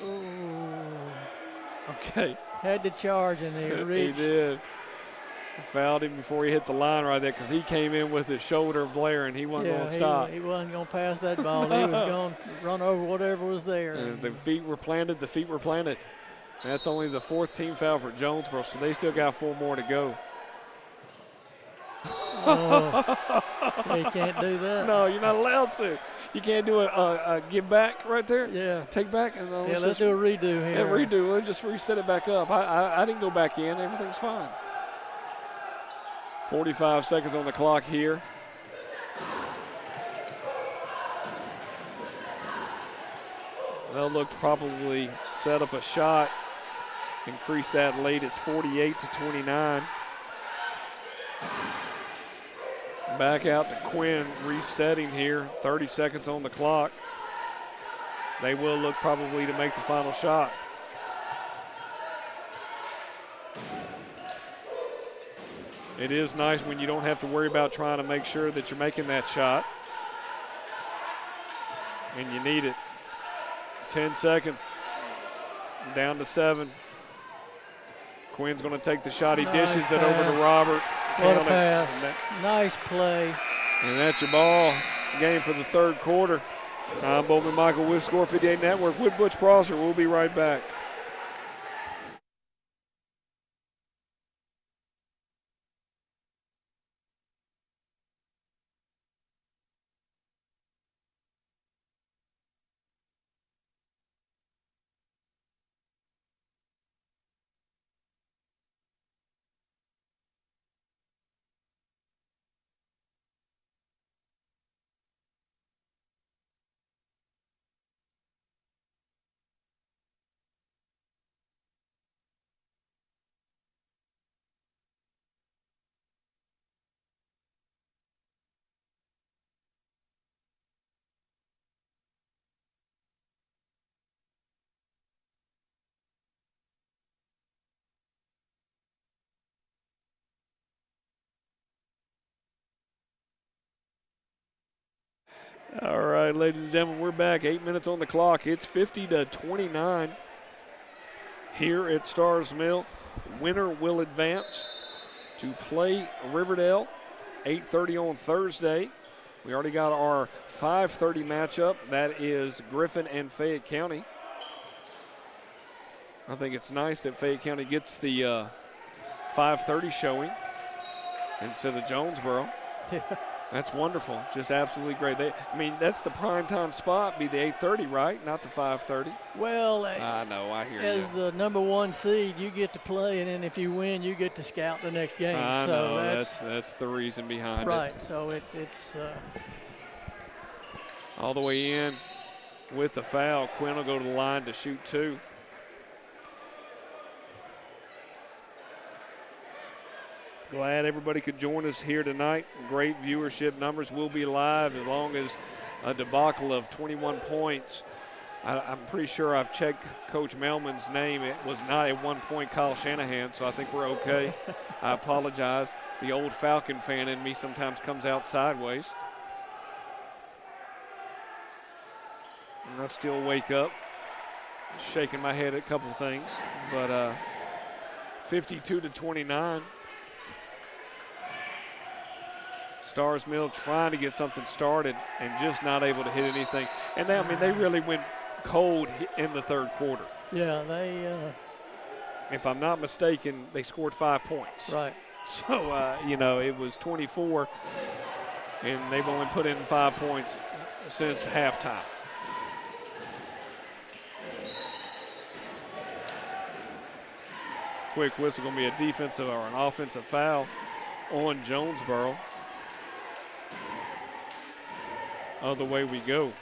Speaker 2: Ooh.
Speaker 1: Okay.
Speaker 2: Had to charge in there.
Speaker 1: He did. Fouled him before he hit the line right there because he came in with his shoulder blaring. He wasn't going to stop.
Speaker 2: He wasn't going to pass that ball. He was going to run over whatever was there.
Speaker 1: And if the feet were planted, the feet were planted. And that's only the fourth team foul for Jonesboro, so they still got 4 more to go.
Speaker 2: You can't do that.
Speaker 1: No, you're not allowed to. You can't do a give back right there.
Speaker 2: Yeah.
Speaker 1: Take back. And
Speaker 2: let's do a redo here.
Speaker 1: Yeah, redo. Let's just reset it back up. I didn't go back in. Everything's fine. 45 seconds on the clock here. They'll look to probably set up a shot, increase that late. It's 48-29. Back out to Quinn, resetting here. 30 seconds on the clock. They will look probably to make the final shot. It is nice when you don't have to worry about trying to make sure that you're making that shot. And you need it. 10 seconds. Down to 7. Quinn's going to take the shot. He dishes it over to Robert.
Speaker 2: What a pass. Nice play.
Speaker 1: And that's your ball game for the third quarter. I'm Bowman Michael with Score 58 Network with Butch Prosser. We'll be right back. All right, ladies and gentlemen, we're back. 8 minutes on the clock. It's 50-29 here at Starr's Mill. Winner will advance to play Riverdale. 8:30 on Thursday. We already got our 5:30 matchup. That is Griffin and Fayette County. I think it's nice that Fayette County gets the 5:30 showing instead of Jonesboro. That's wonderful. Just absolutely great. That's the primetime spot, be the 8:30, right? Not the 5:30.
Speaker 2: Well,
Speaker 1: I know, I hear you.
Speaker 2: As the number 1 seed, you get to play, and then if you win, you get to scout the next game.
Speaker 1: I know, that's the reason behind it.
Speaker 2: Right, so it's
Speaker 1: all the way in with the foul. Quinn will go to the line to shoot 2. Glad everybody could join us here tonight. Great viewership numbers. We'll be live as long as a debacle of 21 points. I'm pretty sure I've checked Coach Melman's name. It was not at one point Kyle Shanahan, so I think we're okay. I apologize. The old Falcon fan in me sometimes comes out sideways. And I still wake up shaking my head at a couple things. But 52-29. Starr's Mill trying to get something started and just not able to hit anything. And they really went cold in the third quarter.
Speaker 2: Yeah, they.
Speaker 1: If I'm not mistaken, they scored 5 points.
Speaker 2: Right.
Speaker 1: So, it was 24, and they've only put in 5 points since halftime. Quick whistle, going to be a defensive or an offensive foul on Jonesboro. Other way we go.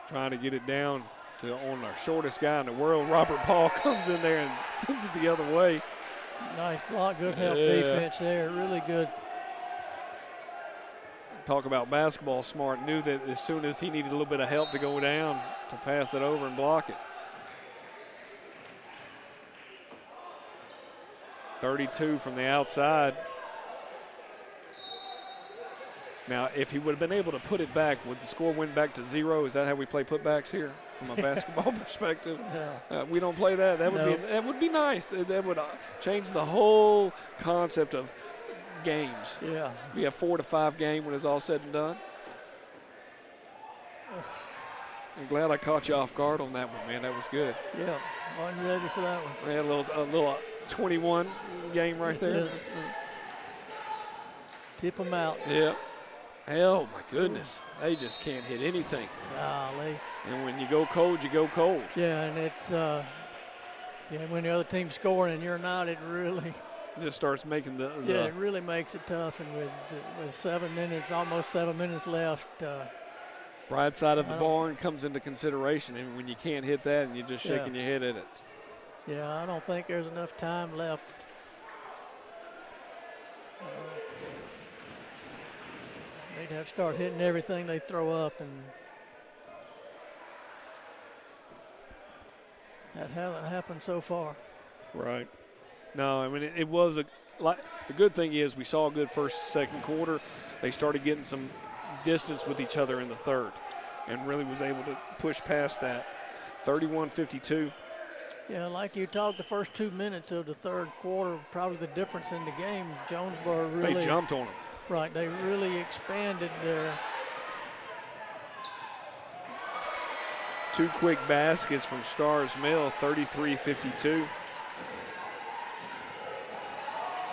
Speaker 1: Trying to get it down to on our shortest guy in the world. Robert Paul comes in there and sends it the other way.
Speaker 2: Nice block, good help defense there, really good.
Speaker 1: Talk about basketball smart, knew that as soon as he needed a little bit of help to go down, to pass it over and block it. 32 from the outside. Now, if he would have been able to put it back, would the score win back to 0? Is that how we play putbacks here from a basketball perspective?
Speaker 2: Yeah.
Speaker 1: We don't play that. That would be nice. That would change the whole concept of games.
Speaker 2: Yeah.
Speaker 1: Be a 4 to 5 game when it's all said and done. I'm glad I caught you off guard on that one, man. That was good.
Speaker 2: Yeah, wasn't ready for that one.
Speaker 1: We had a little 21 game right there.
Speaker 2: Tip them out.
Speaker 1: Yeah. Hell, my goodness. They just can't hit anything.
Speaker 2: Golly.
Speaker 1: And when you go cold, you go cold.
Speaker 2: Yeah, and it's when the other team's scoring and you're not, it really
Speaker 1: just starts making the
Speaker 2: it really makes it tough. And with 7 minutes, almost 7 minutes left.
Speaker 1: Bright side of the barn comes into consideration, and when you can't hit that and you're just shaking your head at it.
Speaker 2: Yeah, I don't think there's enough time left. They'd have to start hitting everything they throw up, and that hasn't happened so far.
Speaker 1: Right. No, I mean, it was the good thing is we saw a good first, second quarter. They started getting some distance with each other in the third and really was able to push past that. 31-52.
Speaker 2: Yeah, like you talked, the first 2 minutes of the third quarter, probably the difference in the game. Jonesboro really.
Speaker 1: They jumped on them.
Speaker 2: Right, they really expanded their.
Speaker 1: 2 quick baskets from Starr's Mill, 33-52.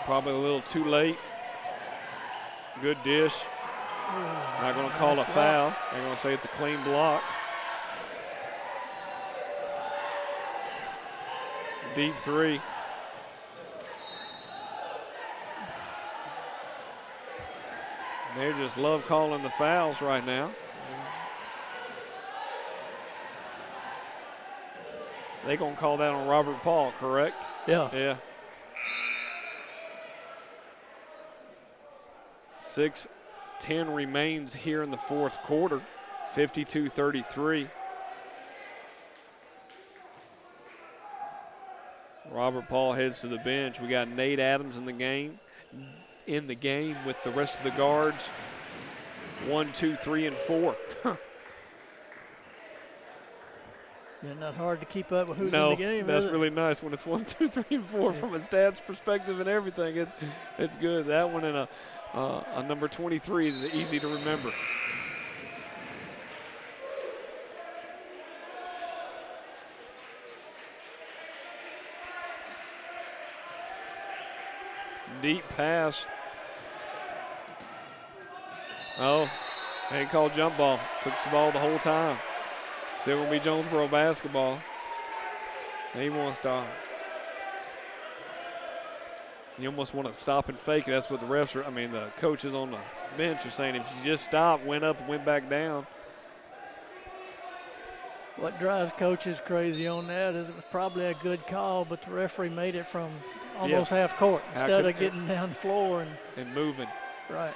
Speaker 1: Probably a little too late. Good dish. Not going to call a foul. They're going to say it's a clean block. Deep 3. They just love calling the fouls right now. They're going to call that on Robert Paul, correct?
Speaker 2: Yeah.
Speaker 1: Yeah. 6:10 remains here in the fourth quarter. 52-33. Robert Paul heads to the bench. We got Nate Adams in the game with the rest of the guards. 1, 2, 3, and 4.
Speaker 2: Yeah, not hard to keep up with who's
Speaker 1: No,
Speaker 2: in the game.
Speaker 1: that's
Speaker 2: is it?
Speaker 1: really nice when it's 1, 2, 3, and 4 from a stats perspective and everything. It's good. That one and a number 23 is easy to remember. Deep pass. Oh, they didn't call jump ball. Took the ball the whole time. Still going to be Jonesboro basketball. He wants to. You almost want to stop and fake it. That's what the refs are. I mean, the coaches on the bench are saying if you just stop, went up, and went back down.
Speaker 2: What drives coaches crazy on that is it was probably a good call, but the referee made it from almost half court instead of getting down the floor
Speaker 1: and moving.
Speaker 2: Right.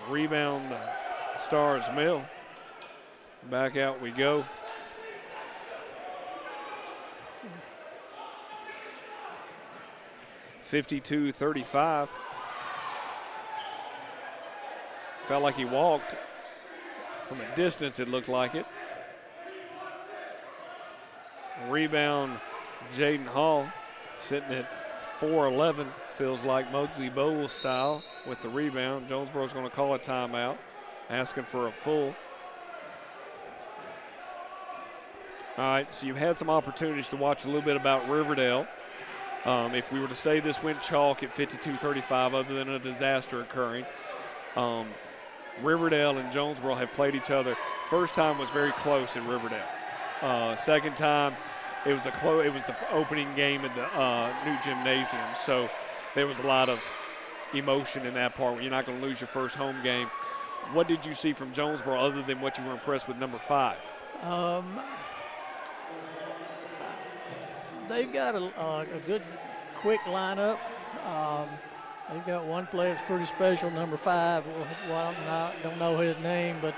Speaker 1: Rebound, Starr's Mill. Back out we go. (52-35). Felt like he walked. From a distance, it looked like it. Rebound, Jaden Hall, sitting at 4'11", feels like Muggsy Bowl style with the rebound. Jonesboro's going to call a timeout, asking for a full. All right, so you've had some opportunities to watch a little bit about Riverdale. If we were to say this went chalk at 52-35, other than a disaster occurring, Riverdale and Jonesboro have played each other. First time was very close in Riverdale. Second time, it was the opening game at the new gymnasium. So there was a lot of emotion in that part. You're not going to lose your first home game. What did you see from Jonesboro other than what you were impressed with number 5?
Speaker 2: They've got a good, quick lineup. They've got one player that's pretty special, number 5. Well, I don't know his name, but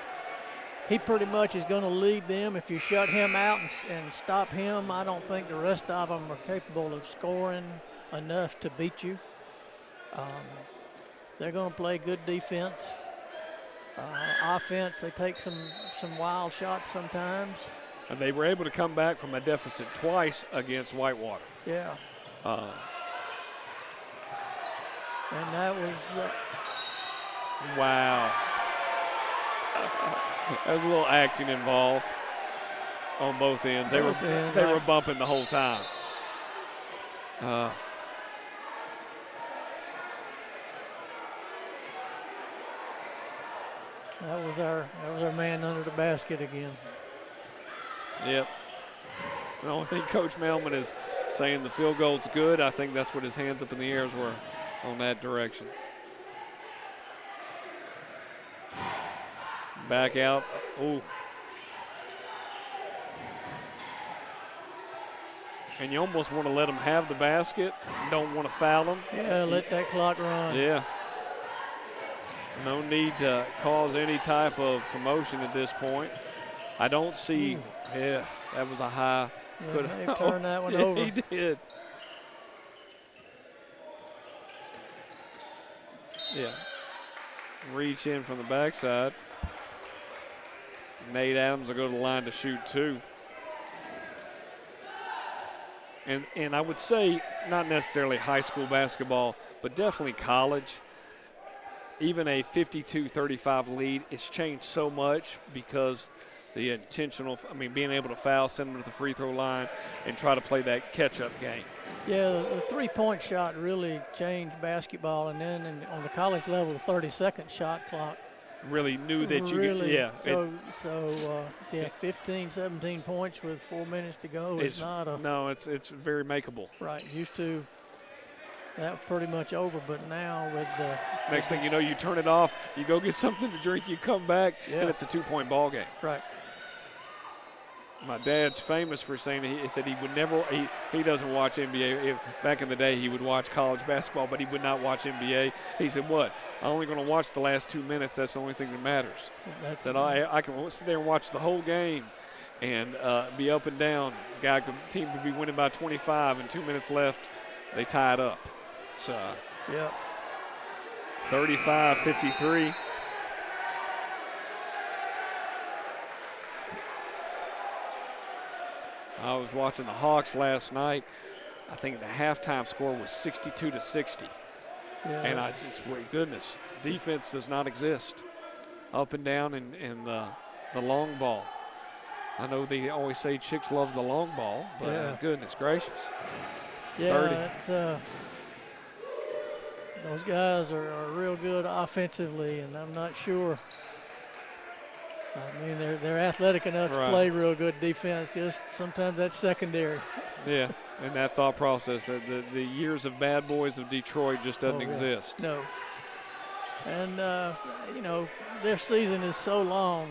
Speaker 2: he pretty much is going to lead them. If you shut him out and stop him, I don't think the rest of them are capable of scoring enough to beat you. They're going to play good defense. Offense, they take some wild shots sometimes.
Speaker 1: And they were able to come back from a deficit twice against Whitewater.
Speaker 2: Yeah. And that was
Speaker 1: wow. There was a little acting involved on both ends. They were bumping the whole time.
Speaker 2: That was our man under the basket again.
Speaker 1: Yep. I think Coach Melman is saying the field goal's good. I think that's what his hands up in the air were on that direction. Back out. Ooh. And you almost want to let them have the basket. Don't want to foul them.
Speaker 2: Yeah, let that clock run.
Speaker 1: Yeah. No need to cause any type of commotion at this point. I don't see. Ooh. Yeah, that was a high.
Speaker 2: Yeah, they turned that one over.
Speaker 1: He did. Yeah. Reach in from the backside. Nate Adams will go to the line to shoot 2. And I would say not necessarily high school basketball, but definitely college. Even a 52-35 lead, it's changed so much because the intentional, being able to foul, send them to the free throw line, and try to play that catch-up game.
Speaker 2: Yeah, the three-point shot really changed basketball, and then on the college level, the 30-second shot clock
Speaker 1: really knew that you
Speaker 2: really,
Speaker 1: could,
Speaker 2: yeah. 15, 17 points with 4 minutes to go is not a.
Speaker 1: No, it's very makeable.
Speaker 2: Right, used to. That was pretty much over, but now with the
Speaker 1: next thing you know, you turn it off, you go get something to drink, you come back, and it's a 2-point ball game.
Speaker 2: Right.
Speaker 1: My dad's famous for saying he said he would never. He doesn't watch NBA. Back in the day, he would watch college basketball, but he would not watch NBA. He said, "What? I'm only going to watch the last 2 minutes. That's the only thing that matters." Said I can sit there and watch the whole game, and be up and down. Team could be winning by 25, and 2 minutes left, they tie it up. So,
Speaker 2: yeah.
Speaker 1: 35-53. – I was watching the Hawks last night. I think the halftime score was 62-60.
Speaker 2: Yeah.
Speaker 1: And I just, goodness, defense does not exist. Up and down and the long ball. I know they always say chicks love the long ball, but goodness gracious.
Speaker 2: Yeah,
Speaker 1: 30.
Speaker 2: it's, those guys are real good offensively, and I'm not sure. I mean, they're athletic enough to play real good defense. Just sometimes that's secondary.
Speaker 1: Yeah, and that thought process, the years of bad boys of Detroit just doesn't exist.
Speaker 2: No. And, you know, their season is so long.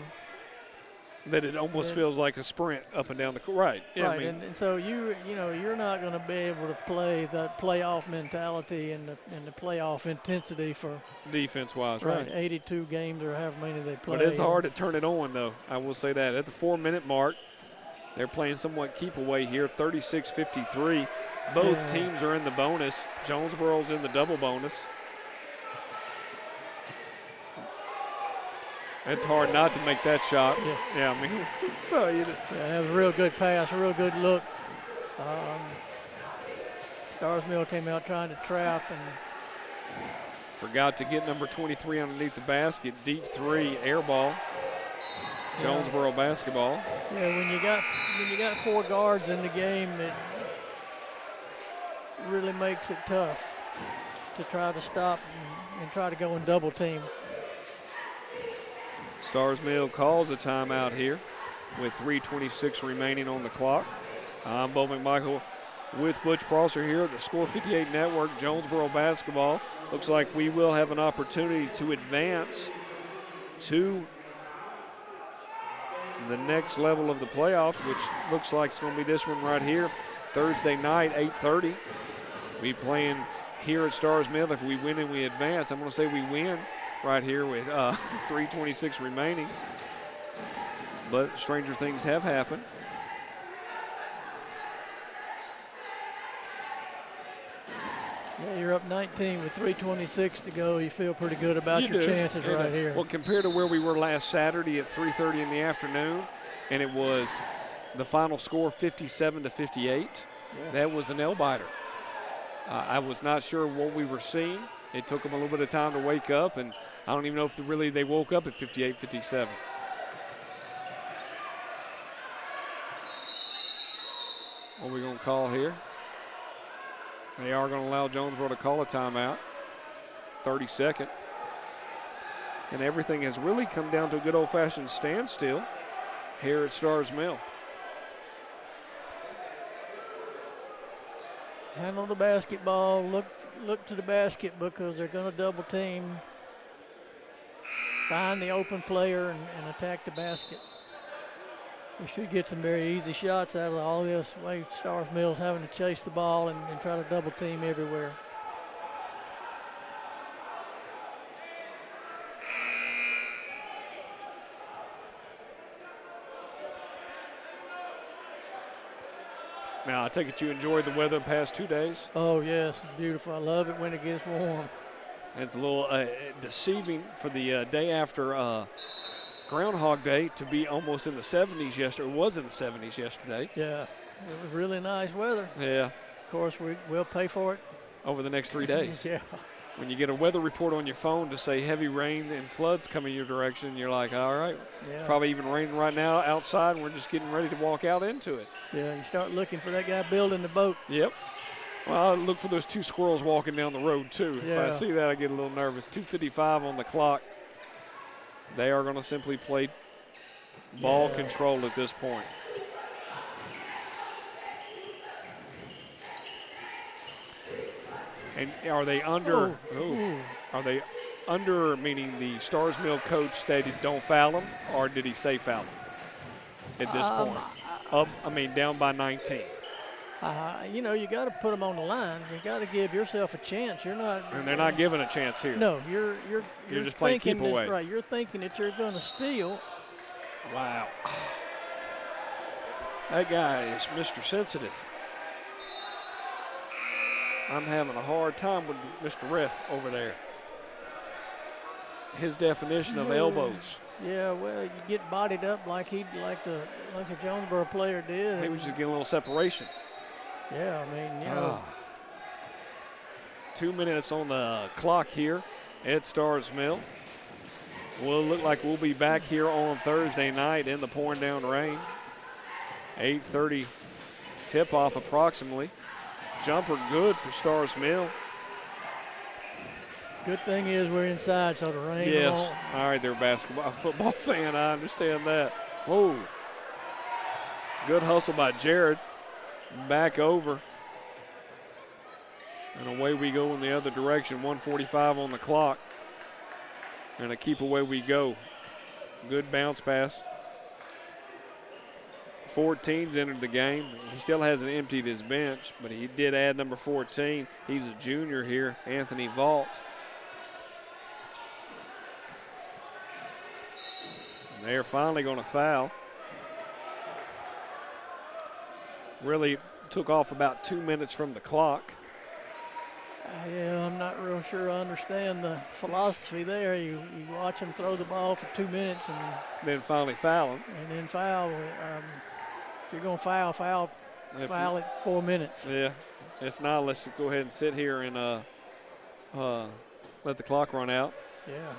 Speaker 1: That it almost feels like a sprint up and down the court. Right. Yeah,
Speaker 2: right,
Speaker 1: I mean,
Speaker 2: and so you know, you're not going to be able to play the playoff mentality and the playoff intensity for
Speaker 1: defense-wise, right.
Speaker 2: 82 games or however many they play.
Speaker 1: But it's hard to turn it on, though. I will say that. At the 4-minute mark, they're playing somewhat keep away here, 36-53. Both teams are in the bonus. Jonesboro's in the double bonus. It's hard not to make that shot. Yeah, I mean, so
Speaker 2: that was a real good pass, a real good look. Starr's Mill came out trying to trap and
Speaker 1: forgot to get number 23 underneath the basket. Deep three, air ball. Jonesboro basketball.
Speaker 2: Yeah, when you got 4 guards in the game, it really makes it tough to try to stop and try to go and double team.
Speaker 1: Starr's Mill calls a timeout here with 3:26 remaining on the clock. I'm Bo McMichael with Butch Prosser here at the Score 58 Network. Jonesboro basketball. Looks like we will have an opportunity to advance to the next level of the playoffs, which looks like it's going to be this one right here. Thursday night, 8:30. We playing here at Starr's Mill. If we win and we advance, I'm going to say we win right here with 3:26 remaining. But stranger things have happened.
Speaker 2: Yeah, you're up 19 with 3:26 to go. You feel pretty good about your chances right here.
Speaker 1: Well, compared to where we were last Saturday at 3:30 in the afternoon, and it was the final score 57-58, that was an nail-biter. I was not sure what we were seeing. It took them a little bit of time to wake up, and I don't even know if they woke up at 58-57. What are we going to call here? They are going to allow Jonesboro to call a timeout. 32nd. And everything has really come down to a good old-fashioned standstill here at Starr's Mill.
Speaker 2: Handle the basketball, look to the basket because they're going to double team. Find the open player and attack the basket. We should get some very easy shots out of all this. Way Starr's Mill's having to chase the ball and try to double team everywhere.
Speaker 1: Now, I take it you enjoyed the weather the past 2 days?
Speaker 2: Oh, yes, beautiful. I love it when it gets warm.
Speaker 1: It's a little deceiving for the day after Groundhog Day to be almost in the 70s yesterday. It was in the 70s yesterday.
Speaker 2: Yeah, it was really nice weather.
Speaker 1: Yeah.
Speaker 2: Of course, we'll pay for it.
Speaker 1: Over the next 3 days.
Speaker 2: Yeah.
Speaker 1: When you get a weather report on your phone to say heavy rain and floods coming your direction, you're like, all right, it's probably even raining right now outside, and we're just getting ready to walk out into it.
Speaker 2: Yeah, you start looking for that guy building the boat.
Speaker 1: Yep. Well, I look for those 2 squirrels walking down the road, too.
Speaker 2: Yeah.
Speaker 1: If I see that, I get a little nervous. 2:55 on the clock. They are going to simply play ball control at this point. And are they under? Are they under, meaning the Starr's Mill coach stated don't foul him, or did he say foul him at this point? Down by 19.
Speaker 2: You know, you got to put them on the line. You got to give yourself a chance. You're not.
Speaker 1: And they're not giving a chance here.
Speaker 2: No, you're
Speaker 1: just playing keep away.
Speaker 2: Right, you're thinking that you're going to steal.
Speaker 1: Wow. That guy is Mr. Sensitive. I'm having a hard time with Mr. Ref over there. His definition of elbows.
Speaker 2: Yeah, well, you get bodied up like the Jonesboro player did.
Speaker 1: He was just getting a little separation.
Speaker 2: Yeah, I mean, you know.
Speaker 1: 2 minutes on the clock here at Starr's Mill. Will look like we'll be back here on Thursday night in the pouring down rain. 8:30 tip-off approximately. Jumper good for Starr's Mill.
Speaker 2: Good thing is we're inside, so the rain
Speaker 1: Yes.
Speaker 2: won't.
Speaker 1: All right, they're a football fan. I understand that. Whoa. Good hustle by Jared. Back over. And away we go in the other direction. 1:45 on the clock. And a keep away we go. Good bounce pass. 14's entered the game. He still hasn't emptied his bench, but he did add number 14. He's a junior here, Anthony Vault. And they're finally going to foul. Really took off about 2 minutes from the clock.
Speaker 2: Yeah, I'm not real sure I understand the philosophy there. You watch them throw the ball for 2 minutes and
Speaker 1: then finally foul him.
Speaker 2: And then foul. If you're going to foul it 4 minutes.
Speaker 1: Yeah. If not, let's just go ahead and sit here and let the clock run out.
Speaker 2: Yeah.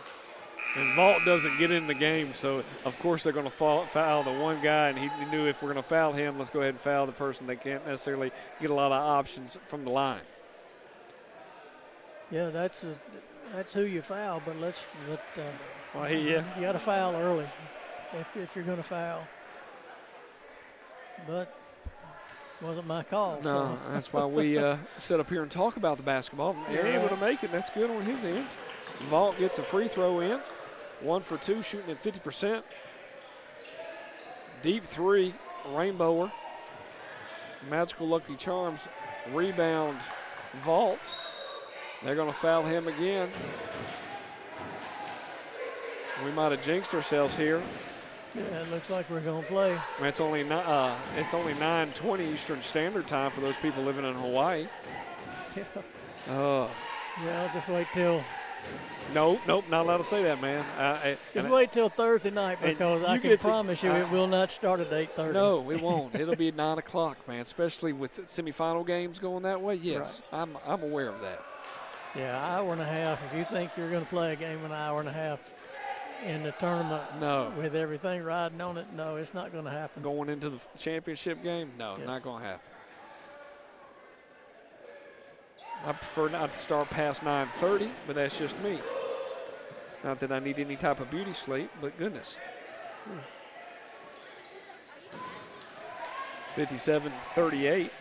Speaker 1: And Vault doesn't get in the game, so of course they're going to foul the one guy, and he knew if we're going to foul him, let's go ahead and foul the person. They can't necessarily get a lot of options from the line.
Speaker 2: Yeah, that's who you foul, but
Speaker 1: You
Speaker 2: got to foul early if you're going to foul. But wasn't my call.
Speaker 1: No,
Speaker 2: so.
Speaker 1: That's why we sit up here and talk about the basketball. They're able to make it. That's good on his end. Vault gets a free throw in. 1 for 2, shooting at 50%. Deep three, Rainbower. Magical Lucky Charms rebound Vault. They're going to foul him again. We might have jinxed ourselves here.
Speaker 2: Yeah, it looks like we're going to play.
Speaker 1: It's only 9:20 Eastern Standard Time for those people living in Hawaii.
Speaker 2: Yeah. Yeah, just wait till.
Speaker 1: Nope, not allowed to say that, man.
Speaker 2: Just wait till Thursday night, because I can promise you it will not start at 8:30.
Speaker 1: No, it won't. It'll be 9 o'clock, man, especially with semifinal games going that way. Yes, right. I'm aware of that.
Speaker 2: Yeah, hour and a half. If you think you're going to play a game an hour and a half in the tournament with everything riding on it, no, it's not going to happen.
Speaker 1: Going into the championship game? No, not going to happen. I prefer not to start past 9:30, but that's just me. Not that I need any type of beauty sleep, but goodness. 57-38.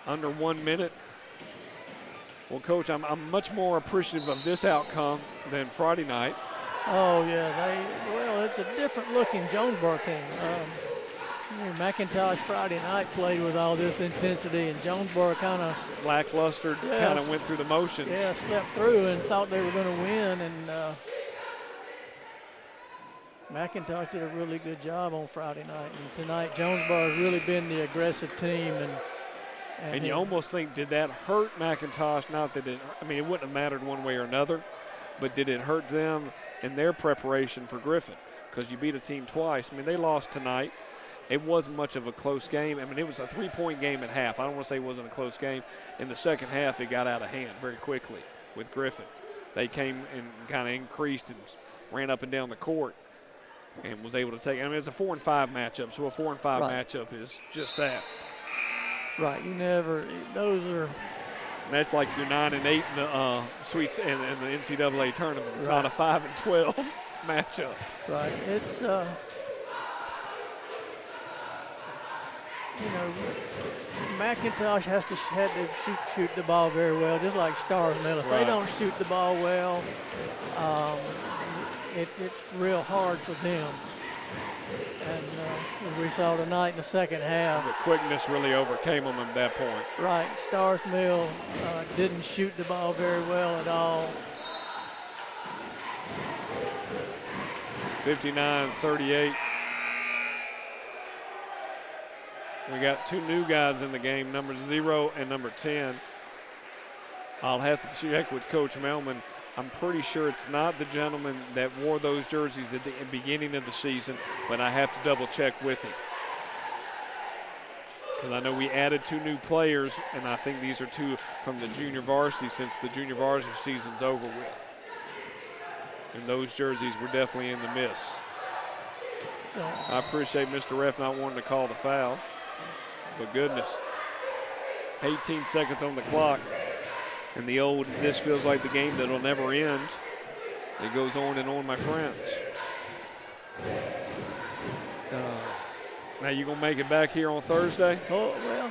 Speaker 1: Under 1 minute. Well, Coach, I'm much more appreciative of this outcome than Friday night.
Speaker 2: Oh, yeah. It's a different looking Jonesboro team. McIntosh Friday night played with all this intensity, and Jonesboro kind of
Speaker 1: lackluster, kind of went through the motions.
Speaker 2: Yeah, slept through and thought they were going to win, and McIntosh did a really good job on Friday night. And tonight, Jonesboro has really been the aggressive team. And
Speaker 1: you almost think, did that hurt McIntosh? Not that it wouldn't have mattered one way or another, but did it hurt them in their preparation for Griffin? Because you beat a team twice. They lost tonight. It wasn't much of a close game. It was a 3-point game at half. I don't want to say it wasn't a close game. In the second half, it got out of hand very quickly with Griffin. They came and kind of increased and ran up and down the court and was able to take it. It's a 4 and 5 matchup, so a 4 and 5 matchup is just that.
Speaker 2: Right, those are.
Speaker 1: That's like your 9 and 8 in the Sweets in the NCAA tournament. It's not a 5 and 12 matchup.
Speaker 2: Right, it's McIntosh had to shoot the ball very well, just like Starr's Mill. If they don't shoot the ball well, it's real hard for them. And we saw tonight in the second half.
Speaker 1: The quickness really overcame them at that point.
Speaker 2: Right. Starr's Mill didn't shoot the ball very well at all.
Speaker 1: 59-38. We got 2 new guys in the game, number 0 and number 10. I'll have to check with Coach Melman I'm pretty sure it's not the gentleman that wore those jerseys at the beginning of the season, but I have to double check with him. Because I know we added 2 new players, and I think these are 2 from the junior varsity since the junior varsity season's over with. And those jerseys were definitely in the miss. I appreciate Mr. Ref not wanting to call the foul, but goodness. 18 seconds on the clock. And the old, this feels like the game that'll never end. It goes on and on, my friends. Now you gonna make it back here on Thursday?
Speaker 2: Oh well.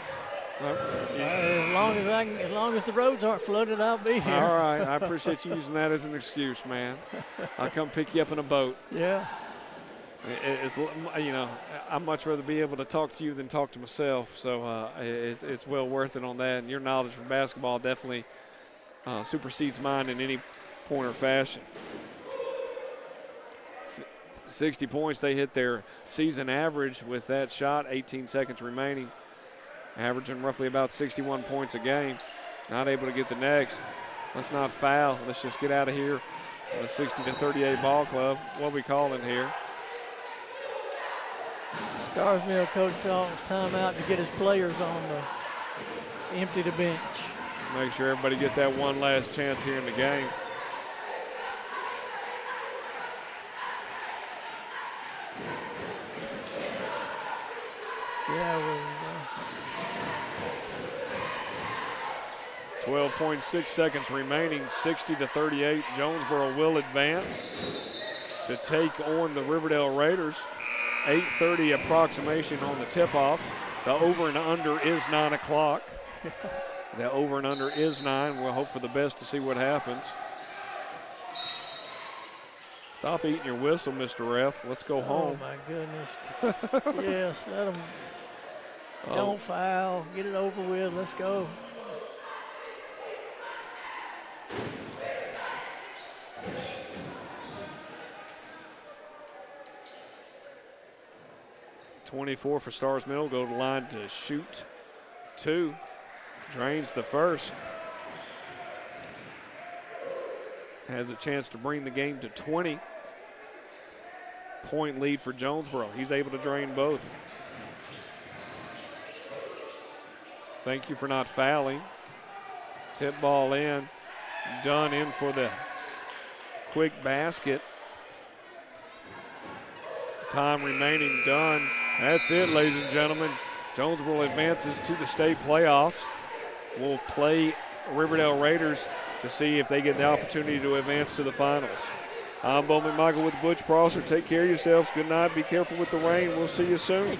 Speaker 2: As long as the roads aren't flooded, I'll be here.
Speaker 1: All right, I appreciate you using that as an excuse, man. I'll come pick you up in a boat.
Speaker 2: Yeah.
Speaker 1: It's, you know, I'd much rather be able to talk to you than talk to myself. So it's well worth it on that. And your knowledge from basketball definitely supersedes mine in any point or fashion. 60 points, they hit their season average with that shot, 18 seconds remaining, averaging roughly about 61 points a game. Not able to get the next. Let's not foul. Let's just get out of here. The 60-38 ball club. What we calling here?
Speaker 2: Starr's Mill coach calls timeout to get his players on the empty the bench.
Speaker 1: Make sure everybody gets that one last chance here in the game.
Speaker 2: Yeah,
Speaker 1: 12.6 seconds remaining, 60-38. Jonesboro will advance to take on the Riverdale Raiders. 8:30 approximation on the tip-off. The over and under is 9 o'clock. The over and under is 9. We'll hope for the best to see what happens. Stop eating your whistle, Mr. Ref. Let's go home.
Speaker 2: Oh, my goodness. Yes, let them. Don't foul. Get it over with. Let's go.
Speaker 1: .24 for Starr's Mill. Go to the line to shoot 2. Drains the first. Has a chance to bring the game to 20. Point lead for Jonesboro. He's able to drain both. Thank you for not fouling. Tip ball in. Dunn in for the quick basket. Time remaining. Dunn. That's it, ladies and gentlemen. Jonesboro advances to the state playoffs. We'll play Riverdale Raiders to see if they get the opportunity to advance to the finals. I'm Bowman Michael with Butch Prosser. Take care of yourselves. Good night. Be careful with the rain. We'll see you soon.